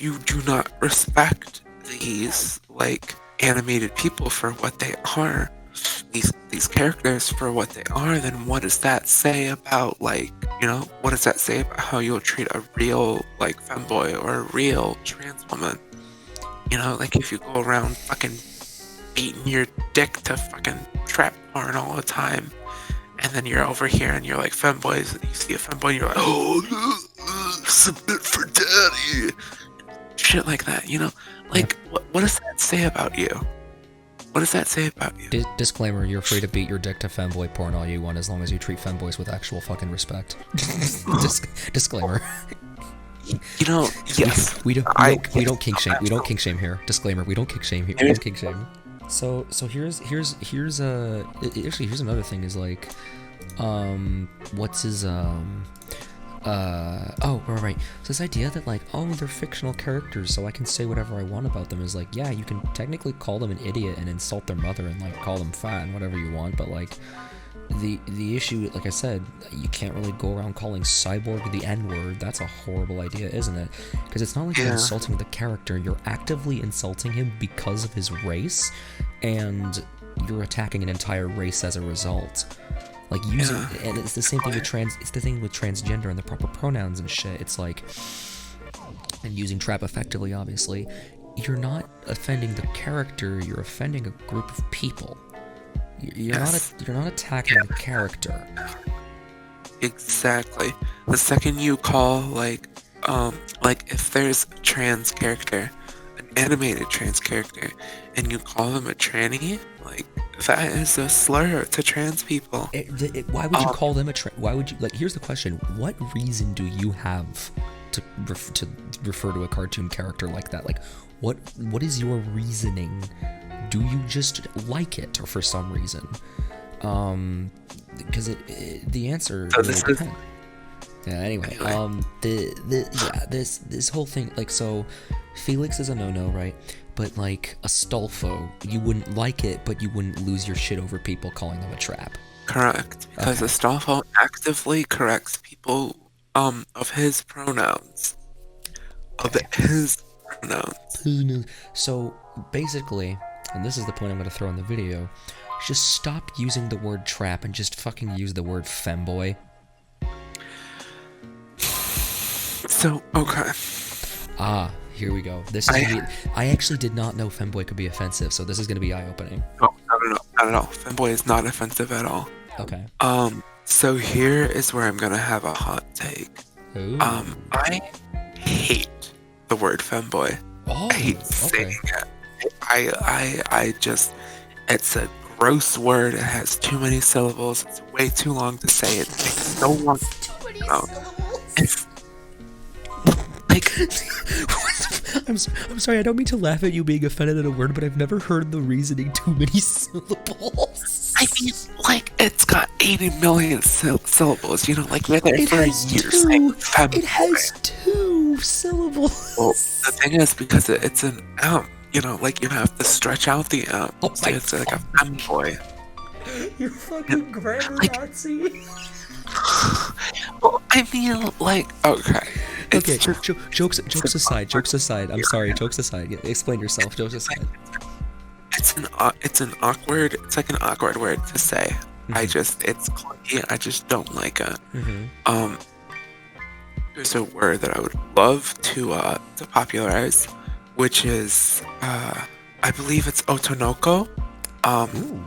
Speaker 6: you do not respect these like animated people for what they are, these characters for what they are, then what does that say about what does that say about how you'll treat a real like femboy or a real trans woman? You know, like if you go around fucking beating your dick to fucking trap porn all the time, and then you're over here and you're like femboys, and you see a femboy and you're like, oh, submit for daddy. Shit like that, you know? Like, what does that say about you? What does that say about you?
Speaker 1: Disclaimer, you're free to beat your dick to femboy porn all you want as long as you treat femboys with actual fucking respect. Disclaimer.
Speaker 6: You know, yes.
Speaker 1: We don't kink shame. We don't kink shame here. Disclaimer, we don't kink shame here. We don't kink shame. So here's another thing is like, what's his right. So this idea that like, oh, they're fictional characters, so I can say whatever I want about them is like, yeah, you can technically call them an idiot and insult their mother and like call them fat and whatever you want, but like the issue, like I said, you can't really go around calling Cyborg the N-word. That's a horrible idea, isn't it? Because it's not like you're insulting the character, you're actively insulting him because of his race, and you're attacking an entire race as a result. Like using, and it's the same thing with transgender and the proper pronouns and shit. It's like, and using trap effectively, obviously, you're not offending the character, you're offending a group of people. You're not attacking the character.
Speaker 6: Exactly. The second you call like if there's a trans character, an animated trans character, and you call them a tranny, like that is a slur to trans people.
Speaker 1: Why would you call them a why would you, like, here's the question, what reason do you have to refer to a cartoon character like that? Like, what is your reasoning? Do you just like it, or for some reason? Because the answer really depends. Yeah, anyway, this whole thing, like, so Felix is a no-no, right? But like Astolfo, you wouldn't like it, but you wouldn't lose your shit over people calling them a trap.
Speaker 6: Correct, because Astolfo actively corrects people of his pronouns.
Speaker 1: So basically, and this is the point I'm going to throw in the video, just stop using the word trap and just fucking use the word femboy.
Speaker 6: So, okay.
Speaker 1: Here we go. This is I actually did not know femboy could be offensive, so this is going to be eye-opening.
Speaker 6: No, not at all. Femboy is not offensive at all.
Speaker 1: Okay.
Speaker 6: So here is where I'm going to have a hot take.
Speaker 1: Ooh.
Speaker 6: I hate the word femboy.
Speaker 1: Oh,
Speaker 6: I hate saying it. I just, it's a gross word. It has too many syllables. It's way too long to say. It takes so long.
Speaker 2: Too many syllables.
Speaker 6: It's like,
Speaker 1: I'm sorry, I don't mean to laugh at you being offended at a word, but I've never heard the reasoning too many syllables.
Speaker 6: I mean, like, it's got 80 million syllables, you know, like, we're there for years.
Speaker 1: It has 2 syllables.
Speaker 6: Well, the thing is, because it's an M, you know, like, you have to stretch out the M.
Speaker 1: Oh,
Speaker 6: so it's like a femboy.
Speaker 1: You fucking grammar Nazi.
Speaker 6: Well, I mean, like, okay.
Speaker 1: Okay, jokes aside. I'm sorry, jokes aside. Explain yourself, jokes aside.
Speaker 6: It's like an awkward word to say. Mm-hmm. It's clunky. I just don't like it. Mm-hmm. There's a word that I would love to popularize, which is, I believe it's otonoko.
Speaker 1: Ooh.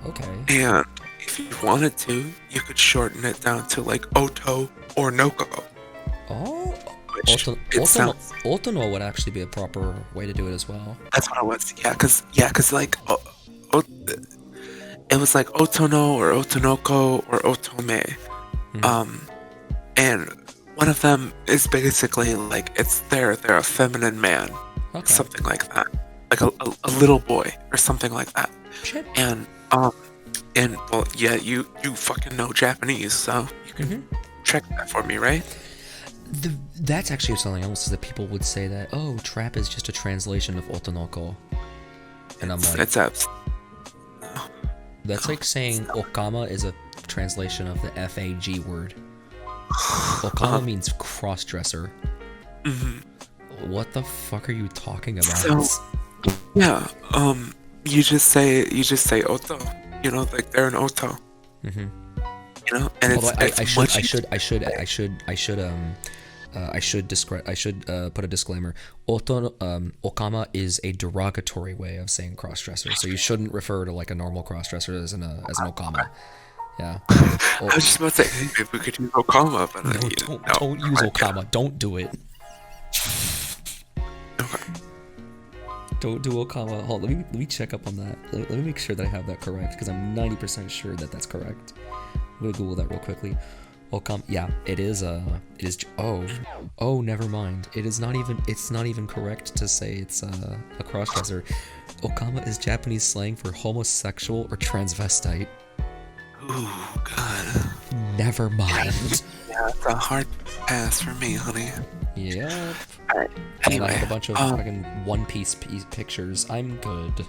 Speaker 1: Okay.
Speaker 6: And if you wanted to, you could shorten it down to like Otto or Noko.
Speaker 1: Oh, Otono would actually be a proper way to do it as well.
Speaker 6: That's what it was. Yeah, cause like, it was like Otono or Otonoko or Otome. Mm-hmm. And one of them is basically like they're a feminine man, something like that, like a little boy or something like that.
Speaker 1: Shit.
Speaker 6: And well, yeah, you fucking know Japanese, so you can check that for me, right?
Speaker 1: That's actually something else, is that people would say that, oh, trap is just a translation of Otonoko. And I'm like, that's like saying Okama is a translation of the FAG word. Okama means cross-dresser. Mm-hmm. What the fuck are you talking about?
Speaker 6: So, yeah, you just say Otto. You know, like they're an Otto. Mm-hmm. You know, and I should put a disclaimer. Okama is a derogatory way of saying crossdresser, so you shouldn't refer to like a normal crossdresser as an Okama. Yeah. I was just about to say, maybe we could use Okama, but
Speaker 1: don't use Okama. Don't do it.
Speaker 6: Okay.
Speaker 1: Don't do Okama. Hold on, let me check up on that. Let me make sure that I have that correct, because I'm 90% sure that that's correct. I'm gonna Google that real quickly. Okama, yeah, it is. Oh, never mind. It's not even correct to say it's a crossdresser. Okama is Japanese slang for homosexual or transvestite.
Speaker 6: Ooh, God.
Speaker 1: Never mind.
Speaker 6: Yeah, it's a hard pass for me, honey.
Speaker 1: Yeah.
Speaker 6: Alright, anyway.
Speaker 1: I have a bunch of fucking One Piece pictures. I'm good.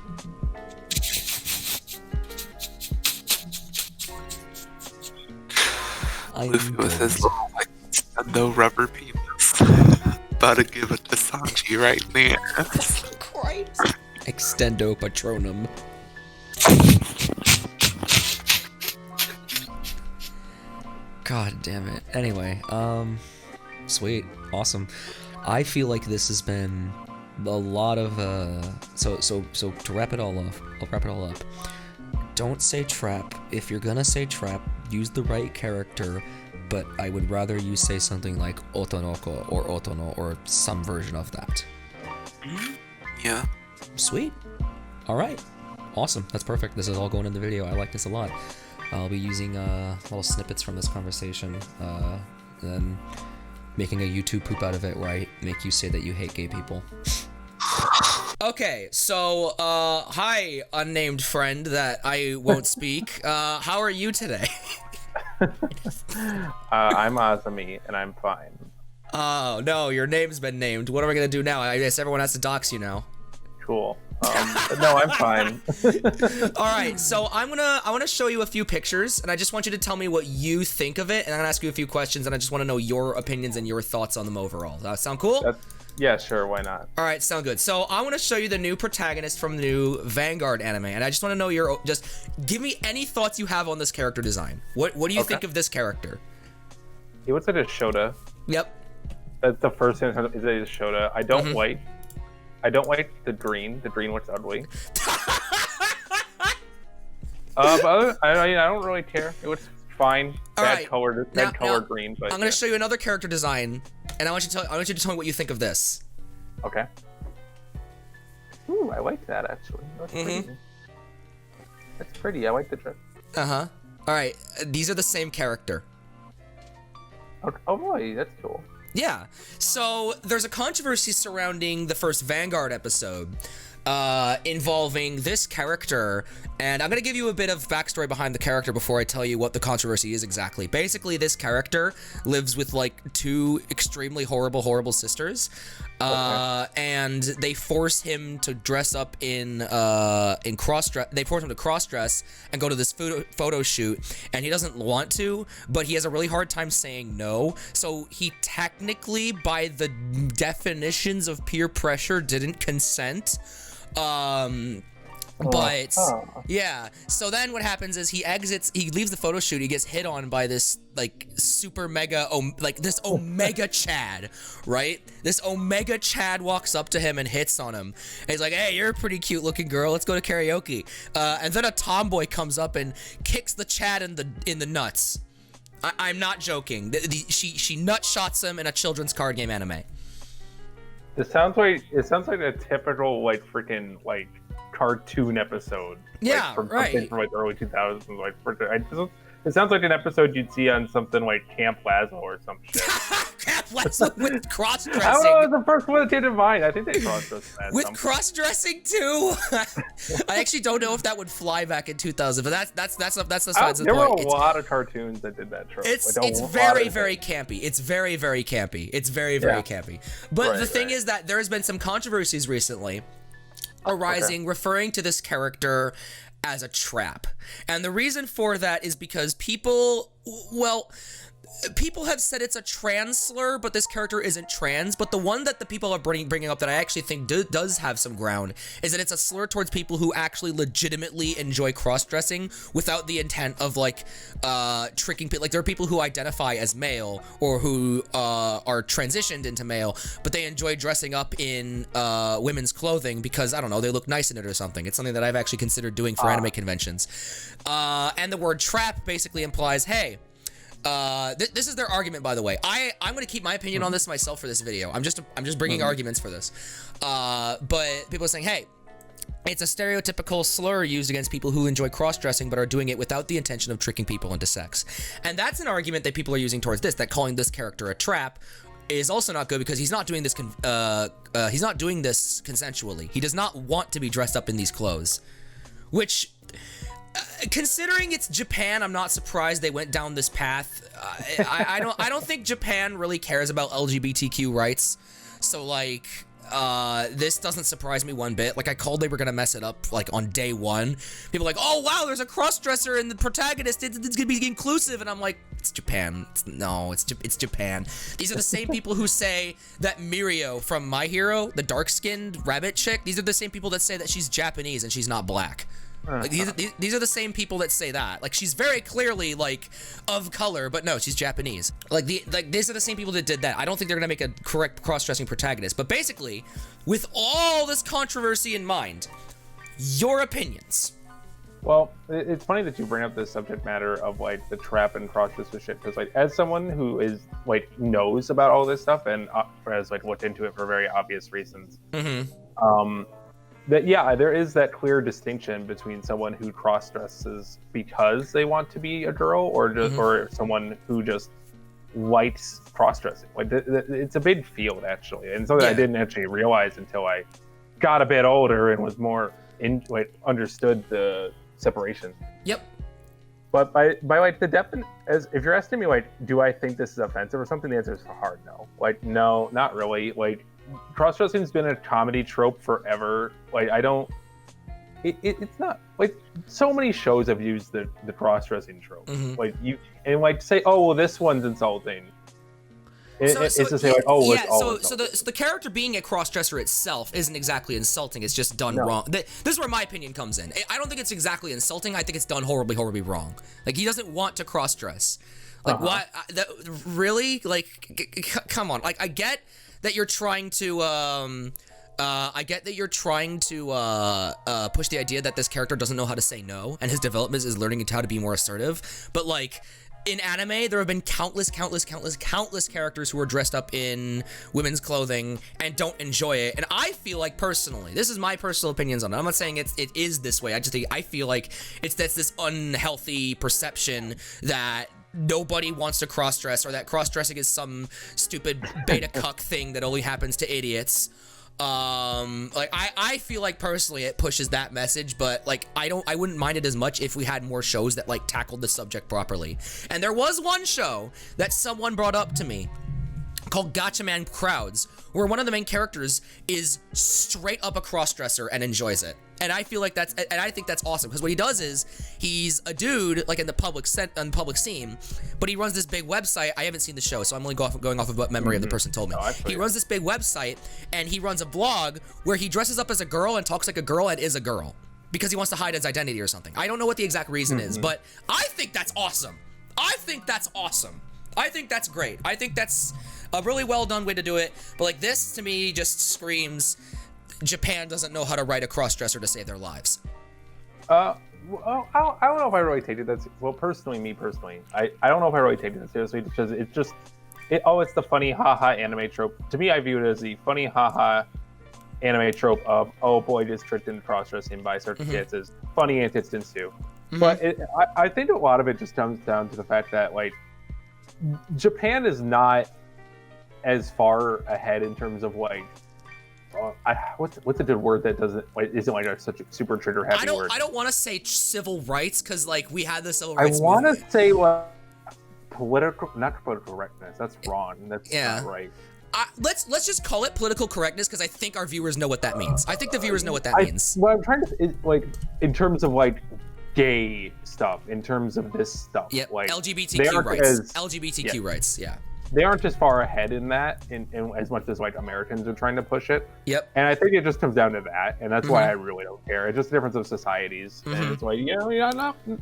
Speaker 6: Luffy with his little, like, Nintendo rubber penis. About to give it to Sanji right there.
Speaker 1: Christ. Extendo Patronum. God damn it. Anyway, sweet, awesome. I feel like this has been a lot of so to wrap it all up. Don't say trap. If you're gonna say trap, use the right character, but I would rather you say something like Otonoko or Otono or some version of that.
Speaker 6: Yeah.
Speaker 1: Sweet. All right. Awesome. That's perfect. This is all going in the video. I like this a lot. I'll be using little snippets from this conversation, then making a YouTube poop out of it where I make you say that you hate gay people. Okay, so, hi, unnamed friend that I won't speak. How are you today?
Speaker 7: I'm Azami, and I'm fine.
Speaker 1: Oh, no, your name's been named. What are we gonna do now? I guess everyone has to dox you now.
Speaker 7: Cool. No, I'm fine.
Speaker 1: All right, so I want to show you a few pictures, and I just want you to tell me what you think of it, and I'm gonna ask you a few questions, and I just want to know your opinions and your thoughts on them overall. Does that sound cool?
Speaker 7: Yeah, sure, why not?
Speaker 1: All right, sound good. So I want to show you the new protagonist from the new Vanguard anime, and I just want to know just give me any thoughts you have on this character design. What do you think of this character?
Speaker 7: He looks like a Shota.
Speaker 1: Yep.
Speaker 7: That's the first thing is that he's a Shota. I don't like the green. The green looks ugly. But I don't really care. It looks fine. Bad color green. But
Speaker 1: I'm gonna show you another character design, and I want you to tell me what you think of this.
Speaker 7: Okay. Ooh, I like that actually. That's pretty. That's pretty. I like the dress.
Speaker 1: All right, these are the same character.
Speaker 7: Okay. Oh boy, that's cool.
Speaker 1: Yeah, so there's a controversy surrounding the first Vanguard episode involving this character, and I'm gonna give you a bit of backstory behind the character before I tell you what the controversy is exactly. Basically, this character lives with like two extremely horrible sisters, and they force him to dress up in cross-dress. They force him to cross-dress and go to this photo shoot, and he doesn't want to, but he has a really hard time saying no. So he technically, by the definitions of peer pressure, didn't consent. But yeah, so then what happens is he leaves the photo shoot, he gets hit on by this like super mega this Omega Chad, right? This Omega Chad walks up to him and hits on him. And he's like, "Hey, you're a pretty cute looking girl, let's go to karaoke." And then a tomboy comes up and kicks the Chad in the nuts. I'm not joking. She nut shots him in a children's card game anime.
Speaker 7: It sounds like a typical like freaking like cartoon episode.
Speaker 1: Yeah,
Speaker 7: like, from
Speaker 1: right.
Speaker 7: From like the early 2000s. Like it sounds like an episode you'd see on something like Camp Lazlo or some shit.
Speaker 1: Camp Lazlo with cross-dressing.
Speaker 7: I don't know. It's the first one that came to mind. I think they cross-dressed that.
Speaker 1: With cross-dressing too. I actually don't know if that would fly back in 2000, but that's the size of the point.
Speaker 7: There were a lot of cartoons that did that trope.
Speaker 1: It's very campy. It's very campy. It's very campy. But the thing is that there has been some controversies recently arising referring to this character as a trap. And the reason for that is because people have said it's a trans slur, but this character isn't trans. But the one that the people are bringing up that I actually think does have some ground is that it's a slur towards people who actually legitimately enjoy cross-dressing without the intent of like tricking people. Like there are people who identify as male or who are transitioned into male, but they enjoy dressing up in women's clothing because, I don't know, they look nice in it or something. It's something that I've actually considered doing for anime conventions. And the word trap basically implies, hey, this is their argument, by the way. I'm going to keep my opinion on this myself for this video. I'm just bringing arguments for this. But people are saying, hey, it's a stereotypical slur used against people who enjoy cross-dressing but are doing it without the intention of tricking people into sex. And that's an argument that people are using towards this, that calling this character a trap is also not good because he's not doing this consensually. He does not want to be dressed up in these clothes, which, considering it's Japan, I'm not surprised they went down this path. I don't think Japan really cares about LGBTQ rights, so like this doesn't surprise me one bit. Like I called they were gonna mess it up like on day one. People are like, oh wow, there's a cross-dresser and the protagonist, it's gonna be inclusive, and I'm like, it's Japan. It's Japan. These are the same people who say that Mirio from My Hero, the dark-skinned rabbit chick, these are the same people that say that she's Japanese and she's not black. Like these are the same people that say that. Like she's very clearly like of color, but no, she's Japanese. Like these are the same people that did that. I don't think they're gonna make a correct cross-dressing protagonist. But basically, with all this controversy in mind, your opinions.
Speaker 7: Well, it's funny that you bring up this subject matter of like the trap and cross-dresser shit, because like as someone who is like knows about all this stuff and has like looked into it for very obvious reasons, that yeah, there is that clear distinction between someone who cross-dresses because they want to be a girl, or just or someone who just likes cross-dressing. Like it's a big field actually, and something I didn't actually realize until I got a bit older and was more understood the separation.
Speaker 1: Yep.
Speaker 7: But by like the as if you're asking me like, do I think this is offensive or something, the answer is a hard no. Like, no, not really. Like, cross-dressing's been a comedy trope forever. Like, I don't. It's not like so many shows have used the cross-dressing trope. Like you and like say, oh well, this one's insulting. It's to say like, oh, yeah.
Speaker 1: So the character being a cross-dresser itself isn't exactly insulting. It's just done wrong. This is where my opinion comes in. I don't think it's exactly insulting. I think it's done horribly, horribly wrong. Like, he doesn't want to cross-dress. Like, what? Really? Like, come on. Like, I get that you're trying to. I get that you're trying to push the idea that this character doesn't know how to say no, and his development is learning how to be more assertive. But like, in anime, there have been countless characters who are dressed up in women's clothing and don't enjoy it. And I feel like, personally, this is my personal opinions on it. I'm not saying it is this way. I just think I feel like that's this unhealthy perception that nobody wants to cross-dress, or that cross-dressing is some stupid beta cuck thing that only happens to idiots. Like, I feel like personally it pushes that message, but like I wouldn't mind it as much if we had more shows that like tackled the subject properly. And there was one show that someone brought up to me called Gatchaman Crowds, where one of the main characters is straight up a cross-dresser and enjoys it. And I feel like I think that's awesome, because what he does is he's a dude like in the public scene, but he runs this big website. I haven't seen the show, so I'm only going off of what memory of the person told me. He runs this big website, and he runs a blog where he dresses up as a girl and talks like a girl and is a girl because he wants to hide his identity or something. I don't know what the exact reason is, but I think that's awesome. I think that's awesome. I think that's great. I think that's a really well done way to do it. But like, this to me just screams Japan doesn't know how to write a cross-dresser to save their lives.
Speaker 7: Well, I don't know if I really take it that. Well, me personally, I don't know if I really take it that seriously, because it's just it's the funny haha anime trope. To me, I view it as the funny haha anime trope of, oh boy, just tricked into cross-dressing by certain kids, is funny in its instance too. But I think a lot of it just comes down to the fact that like Japan is not as far ahead in terms of like. What's a good word that isn't like such a super trigger happy word? I
Speaker 1: don't want to say civil rights, because like we had the civil rights.
Speaker 7: I want to say not political correctness. That's wrong. That's not right.
Speaker 1: Let's just call it political correctness, because I think our viewers know what that means. I think the viewers know what that means.
Speaker 7: What I'm trying to like in terms of like gay stuff, in terms of this stuff.
Speaker 1: Yep.
Speaker 7: Like
Speaker 1: LGBTQ rights. LGBTQ rights. Yeah.
Speaker 7: They aren't as far ahead in that, in as much as like Americans are trying to push it.
Speaker 1: Yep.
Speaker 7: And I think it just comes down to that, and that's why I really don't care. It's just a difference of societies, and it's like,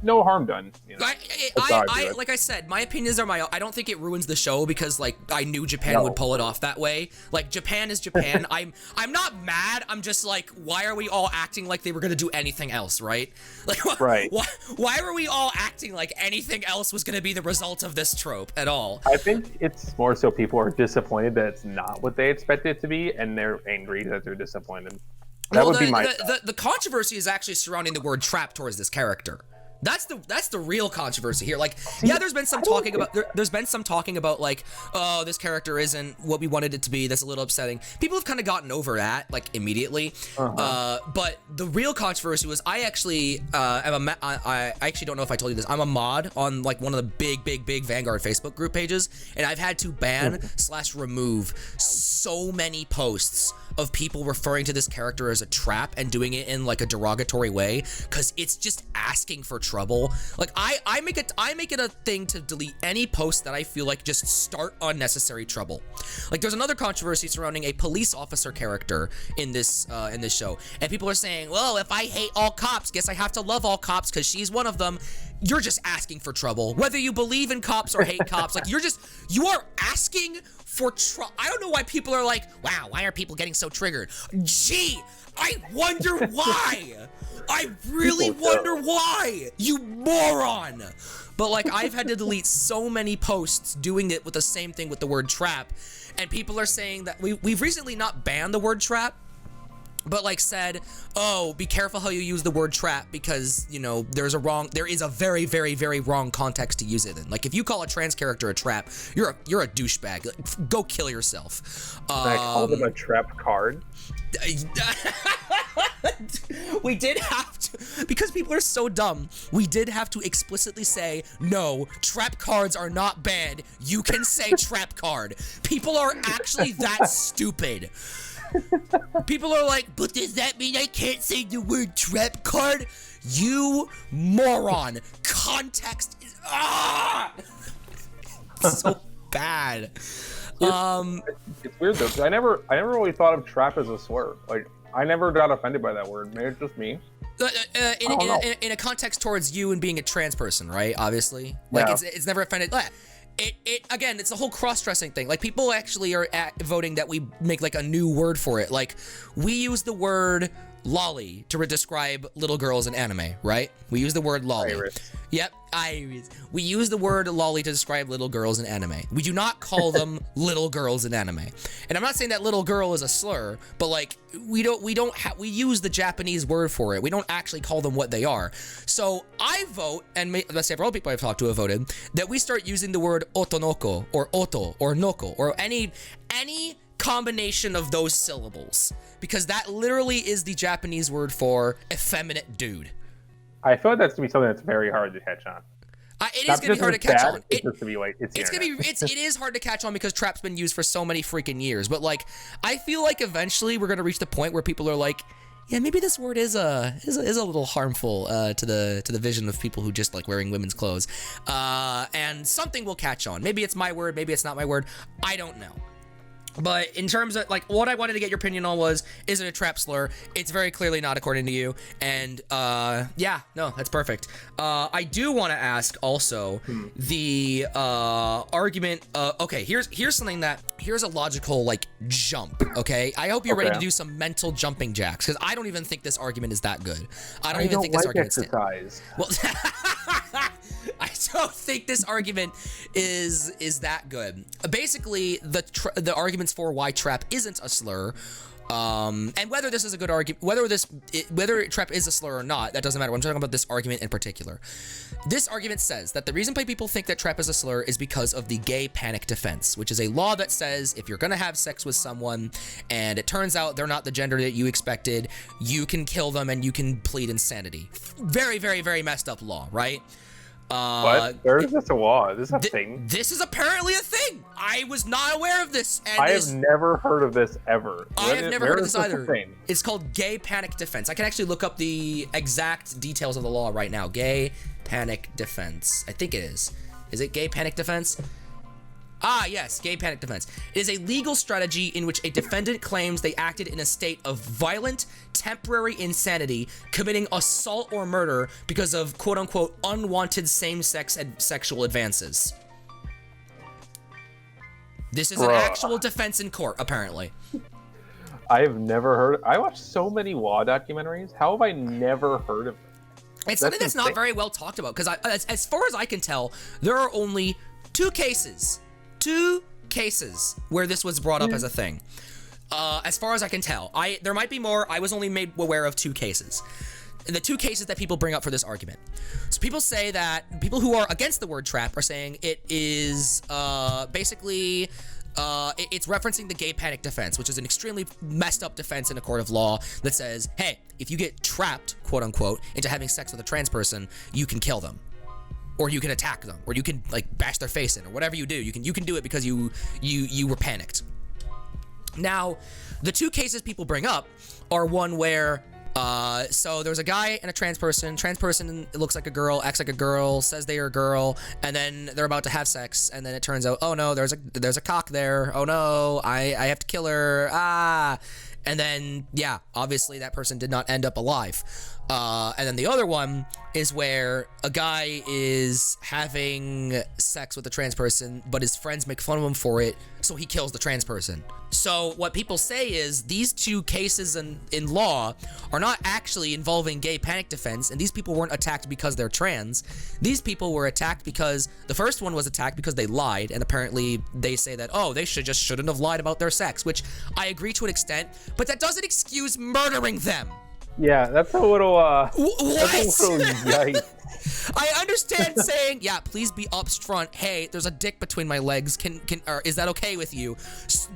Speaker 7: no harm done. You know?
Speaker 1: Like I said, my opinions are my own. I don't think it ruins the show, because like I knew Japan would pull it off that way. Like, Japan is Japan. I'm not mad. I'm just like, why are we all acting like they were gonna do anything else, right? Like, why were we all acting like anything else was gonna be the result of this trope at all?
Speaker 7: I think it's more so people are disappointed that it's not what they expect it to be, and they're angry that they're disappointed. That would be my
Speaker 1: the controversy is actually surrounding the word trap towards this character. That's the real controversy here. Like, yeah, there's been some talking about like, oh, this character isn't what we wanted it to be. That's a little upsetting. People have kind of gotten over that like immediately. But the real controversy was, I actually I actually don't know if I told you this. I'm a mod on like one of the big Vanguard Facebook group pages, and I've had to ban / remove so many posts of people referring to this character as a trap and doing it in like a derogatory way, because it's just asking for trouble. Like, I make it a thing to delete any post that I feel like just start unnecessary trouble. Like, there's another controversy surrounding a police officer character in this show, and people are saying, well, if I hate all cops, guess I have to love all cops because she's one of them. you're just asking for trouble. Whether you believe in cops or hate cops, like you are asking for trouble. I don't know why people are like, wow, why are people getting so triggered? Gee, I wonder why. I really wonder why, you moron. But like, I've had to delete so many posts doing it with the same thing with the word trap, and people are saying that we've recently not banned the word trap, but like said, oh, be careful how you use the word trap because, you know, there is a very, very, very wrong context to use it in. Like, if you call a trans character a trap, you're a douchebag. Like, go kill yourself.
Speaker 7: I called him a trap card.
Speaker 1: We did have to, because people are so dumb, we did have to explicitly say, no, trap cards are not banned. You can say trap card. People are actually that stupid. People are like, but does that mean I can't say the word trap card? You moron. Context is so bad.
Speaker 7: It's weird though, because I never really thought of trap as a slur. Like, I never got offended by that word. Maybe it's just me.
Speaker 1: In a context towards you and being a trans person, right? Obviously, like it's never offended. It again, it's the whole cross-dressing thing. Like, people actually are voting that we make like a new word for it. Like, we use the word lolly to describe little girls in anime, right? We use the word lolly.
Speaker 7: Iris.
Speaker 1: Yep, iris. We use the word lolly to describe little girls in anime. We do not call them little girls in anime. And I'm not saying that little girl is a slur, but like, we use the Japanese word for it. We don't actually call them what they are. So I vote, and several people I've talked to have voted, that we start using the word otonoko or oto or noko or any combination of those syllables, because that literally is the Japanese word for effeminate dude.
Speaker 7: I feel like that's gonna be something that's very hard to catch on.
Speaker 1: It is gonna be hard to catch on.
Speaker 7: It's just gonna be like
Speaker 1: it is hard to catch on because trap's been used for so many freaking years. But like, I feel like eventually we're gonna reach the point where people are like, yeah, maybe this word is a little harmful to the vision of people who just like wearing women's clothes, and something will catch on. Maybe it's my word, maybe it's not my word. I don't know. But in terms of, like, what I wanted to get your opinion on was, is it a trap slur? It's very clearly not, according to you. And, yeah, no, that's perfect. I do want to ask also the argument. Okay, here's something here's a logical, like, jump, okay? I hope you're ready to do some mental jumping jacks, because I don't even think this argument is that good. I don't even think this argument
Speaker 7: exercise.
Speaker 1: Well, I don't think this argument is that good. Basically, the arguments for why trap isn't a slur, and whether this is a good argument, whether trap is a slur or not, that doesn't matter. I'm talking about this argument in particular. This argument says that the reason why people think that trap is a slur is because of the gay panic defense, which is a law that says if you're gonna have sex with someone and it turns out they're not the gender that you expected, you can kill them and you can plead insanity. Very, very, very messed up law, right?
Speaker 7: What? Where is this a law? Is this a thing?
Speaker 1: This is apparently a thing. I was not aware of this. And
Speaker 7: I have never heard of this ever.
Speaker 1: I have never heard of this either. It's called gay panic defense. I can actually look up the exact details of the law right now. Gay panic defense. I think it is. Is it gay panic defense? Ah, yes, gay panic defense. It is a legal strategy in which a defendant claims they acted in a state of violent, temporary insanity, committing assault or murder because of quote-unquote unwanted same-sex and sexual advances. This is an actual defense in court, apparently.
Speaker 7: I have never heard. I watch so many law documentaries. How have I never heard of it?
Speaker 1: It's something that's not very well talked about, because as far as I can tell, there are only two cases where this was brought up as a thing. As far as I can tell, there might be more. I was only made aware of two cases. The two cases that people bring up for this argument. So people say that people who are against the word trap are saying it is basically it's referencing the gay panic defense, which is an extremely messed up defense in a court of law that says, hey, if you get trapped, quote unquote, into having sex with a trans person, you can kill them. Or you can attack them, or you can like bash their face in, or whatever you do. You can do it because you were panicked. Now, the two cases people bring up are one where so there's a guy and a trans person. Trans person looks like a girl, acts like a girl, says they are a girl, and then they're about to have sex, and then it turns out, oh no, there's a cock there. Oh no, I have to kill her. And then, yeah, obviously that person did not end up alive. And then the other one is where a guy is having sex with a trans person, but his friends make fun of him for it, so he kills the trans person. So what people say is these two cases in law are not actually involving gay panic defense, and these people weren't attacked because they're trans. These people were attacked because the first one was attacked because they lied, and apparently they say that, oh, they shouldn't have lied about their sex, which I agree to an extent, but that doesn't excuse murdering them.
Speaker 7: Yeah, that's a little,
Speaker 1: What?
Speaker 7: That's a little yikes.
Speaker 1: I understand saying, yeah, please be up front. Hey, there's a dick between my legs. Or is that okay with you?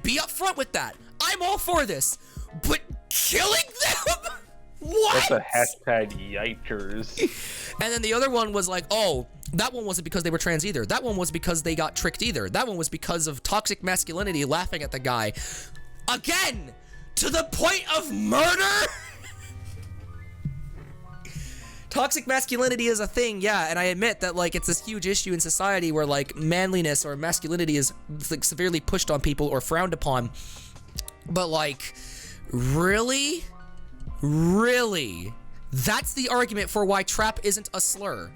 Speaker 1: Be up front with that. I'm all for this. But killing them? What?
Speaker 7: That's a hashtag yikers.
Speaker 1: And then the other one was like, oh, that one wasn't because they were trans either. That one was because they got tricked either. That one was because of toxic masculinity laughing at the guy. Again, to the point of murder? Toxic masculinity is a thing, yeah, and I admit that, like, it's this huge issue in society where, like, manliness or masculinity is, like, severely pushed on people or frowned upon. But, like, really? Really? That's the argument for why trap isn't a slur.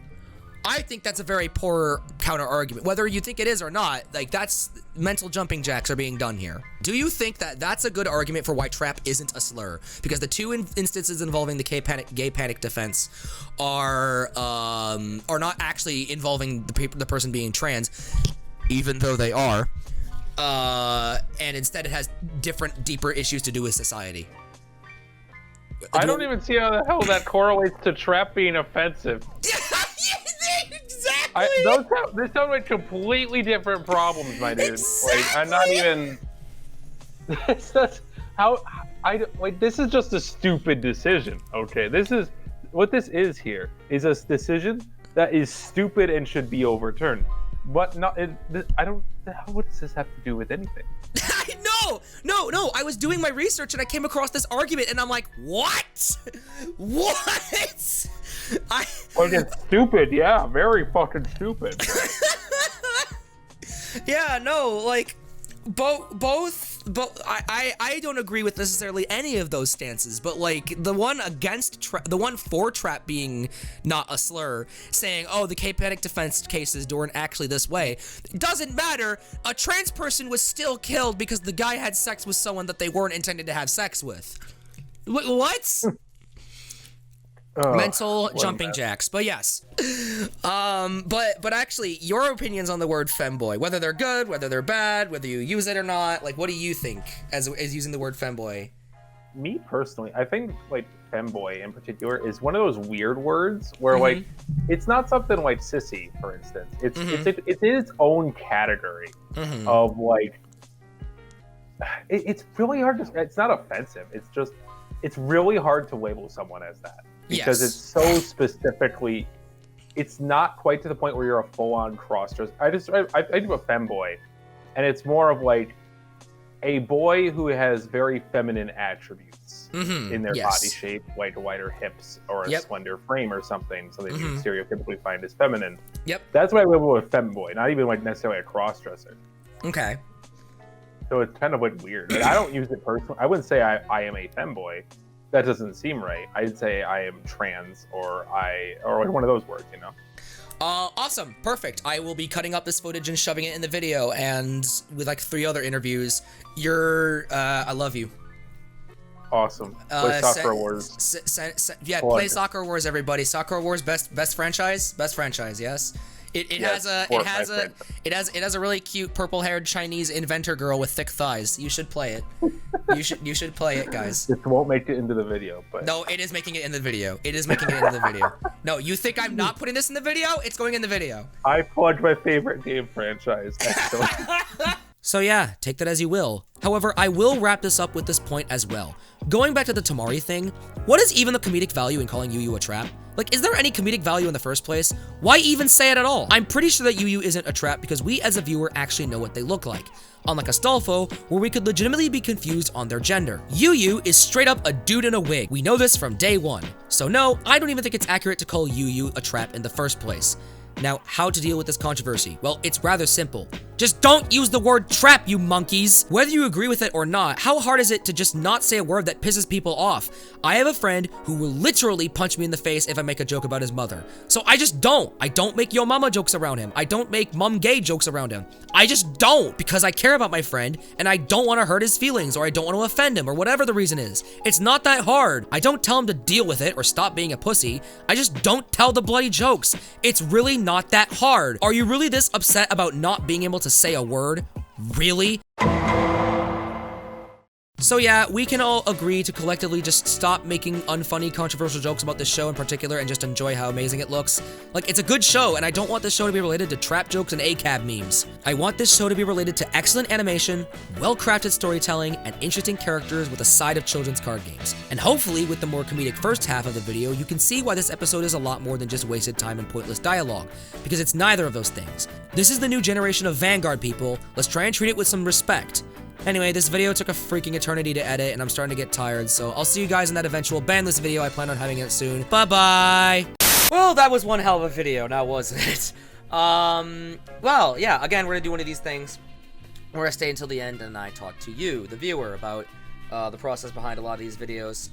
Speaker 1: I think that's a very poor counter argument. Whether you think it is or not, like, that's mental jumping jacks are being done here. Do you think that that's a good argument for why trap isn't a slur? Because the two instances involving the gay panic defense are not actually involving the person being trans, even though they are, and instead it has different, deeper issues to do with society.
Speaker 7: I don't even see how the hell that correlates to trap being offensive.
Speaker 1: Exactly.
Speaker 7: This sound like completely different problems, my dude.
Speaker 1: Exactly.
Speaker 7: Like, I'm not even. That's how this is just a stupid decision. Okay, this is what this is here is a decision that is stupid and should be overturned. But not. I don't. What does this have to do with anything?
Speaker 1: No. I was doing my research and I came across this argument and I'm like, what? What?
Speaker 7: Like, it's stupid. Yeah, very fucking stupid.
Speaker 1: Yeah, no, like both I don't agree with necessarily any of those stances, but like the one the one for trap being not a slur, saying, oh, the gay panic defense cases weren't actually this way, it doesn't matter. A trans person was still killed because the guy had sex with someone that they weren't intended to have sex with. What? Mental jumping jacks, but yes. But actually, your opinions on the word femboy, whether they're good, whether they're bad, whether you use it or not, like, what do you think as using the word femboy?
Speaker 7: Me personally, I think like femboy in particular is one of those weird words where like it's not something like sissy, for instance. It's its own category of like. It's really hard to. It's not offensive. It's really hard to label someone as that. Because it's so specifically, it's not quite to the point where you're a full-on cross-dresser. I do a femboy, and it's more of like a boy who has very feminine attributes in their body shape, like wider hips or a slender frame or something you stereotypically find as feminine. Yep. That's what I label a femboy, not even like necessarily a cross-dresser.
Speaker 1: Okay.
Speaker 7: So it's kind of like weird. Like, I don't use it personally. I wouldn't say I am a femboy. That doesn't seem right. I'd say I am trans or one of those words, you know?
Speaker 1: Awesome. Perfect. I will be cutting up this footage and shoving it in the video, and with like 3 other interviews. I love you.
Speaker 7: Awesome. Play Soccer Wars.
Speaker 1: Play Soccer Wars, everybody. Soccer Wars, best franchise? Best franchise, yes. It has a really cute purple-haired Chinese inventor girl with thick thighs. You should play it. You should play it, guys.
Speaker 7: This won't make it into the video, but
Speaker 1: no, it is making it in the video. It is making it into the video. No, you think I'm not putting this in the video? It's going in the video.
Speaker 7: I plugged my favorite game franchise.
Speaker 1: So yeah, take that as you will. However, I will wrap this up with this point as well. Going back to the Tomari thing, what is even the comedic value in calling Yuyu a trap? Like, is there any comedic value in the first place? Why even say it at all? I'm pretty sure that Yuyu isn't a trap because we as a viewer actually know what they look like. Unlike Astolfo, where we could legitimately be confused on their gender. Yuyu is straight up a dude in a wig. We know this from day one. So no, I don't even think it's accurate to call Yuyu a trap in the first place. Now, how to deal with this controversy? Well, it's rather simple. Just don't use the word trap, you monkeys. Whether you agree with it or not, how hard is it to just not say a word that pisses people off? I have a friend who will literally punch me in the face if I make a joke about his mother. So I just don't. I don't make yo mama jokes around him. I don't make mum gay jokes around him. I just don't, because I care about my friend and I don't want to hurt his feelings, or I don't want to offend him, or whatever the reason is. It's not that hard. I don't tell him to deal with it or stop being a pussy. I just don't tell the bloody jokes. It's really not that hard. Are you really this upset about not being able to say a word? Really? So yeah, we can all agree to collectively just stop making unfunny, controversial jokes about this show in particular and just enjoy how amazing it looks. Like, it's a good show, and I don't want this show to be related to trap jokes and ACAB memes. I want this show to be related to excellent animation, well-crafted storytelling, and interesting characters with a side of children's card games. And hopefully, with the more comedic first half of the video, you can see why this episode is a lot more than just wasted time and pointless dialogue, because it's neither of those things. This is the new generation of Vanguard people. Let's try and treat it with some respect. Anyway, this video took a freaking eternity to edit, and I'm starting to get tired, so I'll see you guys in that eventual banlist video. I plan on having it soon. Bye-bye! Well, that was one hell of a video, now wasn't it? Well, yeah, again, we're gonna do one of these things where I stay until the end and I talk to you, the viewer, about the process behind a lot of these videos.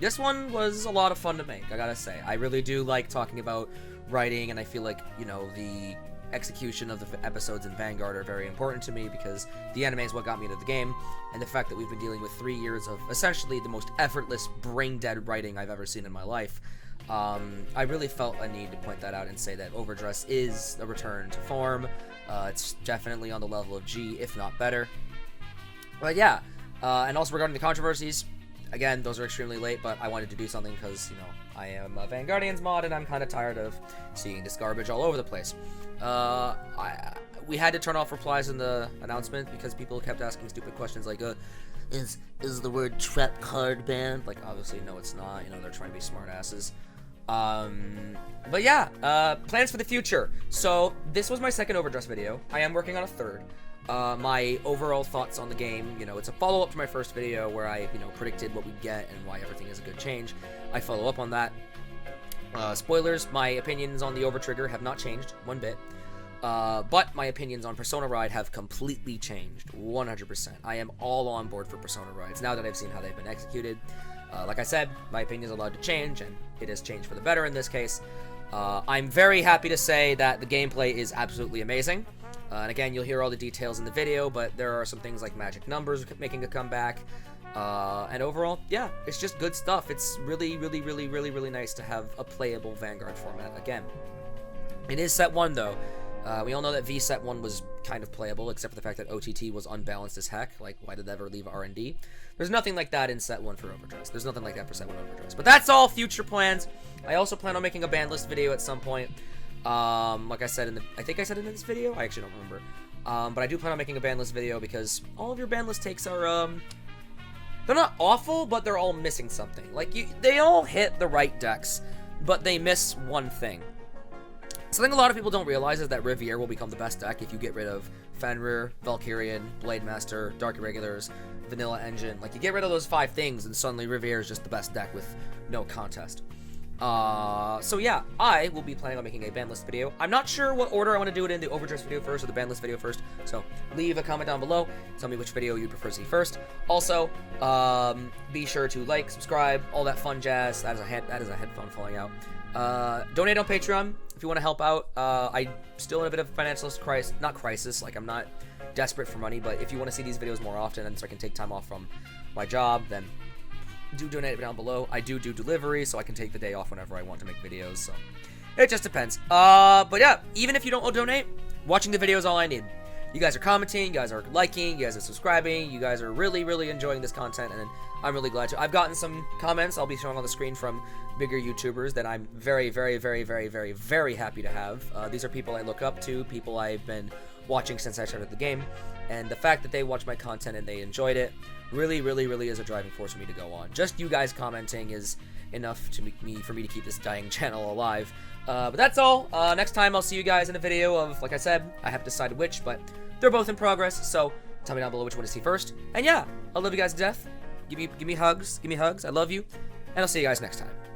Speaker 1: This one was a lot of fun to make, I gotta say. I really do like talking about writing, and I feel like, you know, the execution of the episodes in Vanguard are very important to me, because the anime is what got me into the game, and the fact that we've been dealing with 3 years of essentially the most effortless, brain-dead writing I've ever seen in my life. I really felt a need to point that out and say that Overdress is a return to form. It's definitely on the level of G, if not better. But yeah, and also regarding the controversies, again, those are extremely late, but I wanted to do something because, you know, I am a Vanguardians mod, and I'm kind of tired of seeing this garbage all over the place. We had to turn off replies in the announcement because people kept asking stupid questions like, is the word trap card banned? Like, obviously, no, it's not. You know, they're trying to be smartasses. But yeah, plans for the future. So, this was my second Overdress video. I am working on a third. My overall thoughts on the game, you know, it's a follow-up to my first video where I, you know, predicted what we'd get and why everything is a good change. I follow up on that. Spoilers, my opinions on the Overtrigger have not changed one bit. But my opinions on Persona Ride have completely changed, 100%. I am all on board for Persona Rides now that I've seen how they've been executed. Like I said, my opinion is allowed to change, and it has changed for the better in this case. I'm very happy to say that the gameplay is absolutely amazing. And again, you'll hear all the details in the video, but there are some things like magic numbers making a comeback. And overall, yeah, it's just good stuff. It's really, really, really, really, really nice to have a playable Vanguard format again. It is set 1, though. We all know that V set 1 was kind of playable, except for the fact that OTT was unbalanced as heck. Like, why did they ever leave R&D? There's nothing like that in set 1 for Overdress. There's nothing like that for set 1 Overdress. But that's all future plans. I also plan on making a ban list video at some point. Like I said I think I said it in this video? I actually don't remember. But I do plan on making a ban list video because all of your ban list takes are, they're not awful, but they're all missing something. Like, they all hit the right decks, but they miss one thing. Something a lot of people don't realize is that Riviere will become the best deck if you get rid of Fenrir, Valkyrian, Blade Master, Dark Irregulars, Vanilla Engine. Like, you get rid of those 5 things, and suddenly Riviere is just the best deck with no contest. So yeah, I will be planning on making a ban list video. I'm not sure what order I want to do it in, the Overdress video first or the ban list video first, so leave a comment down below. Tell me which video you'd prefer to see first. Also, be sure to like, subscribe, all that fun jazz. That is a headphone falling out. Donate on Patreon if you want to help out. I'm still in a bit of a financial crisis, not crisis, like I'm not desperate for money, but if you want to see these videos more often and so I can take time off from my job, then do donate it down below. I do delivery, so I can take the day off whenever I want to make videos, so it just depends. But yeah, even if you don't donate, watching the video is all I need. You guys are commenting, you guys are liking, you guys are subscribing, you guys are really, really enjoying this content, and I'm really glad to. I've gotten some comments I'll be showing on the screen from bigger YouTubers that I'm very, very, very, very, very, very happy to have. These are people I look up to, people I've been watching since I started the game, and the fact that they watch my content and they enjoyed it really, really, really is a driving force for me to go on. Just you guys commenting is enough to for me to keep this dying channel alive. But that's all. Next time I'll see you guys in a video of, like I said, I haven't decided which, but they're both in progress, so tell me down below which one to see first. And yeah, I love you guys to death. Give me hugs. I love you. And I'll see you guys next time.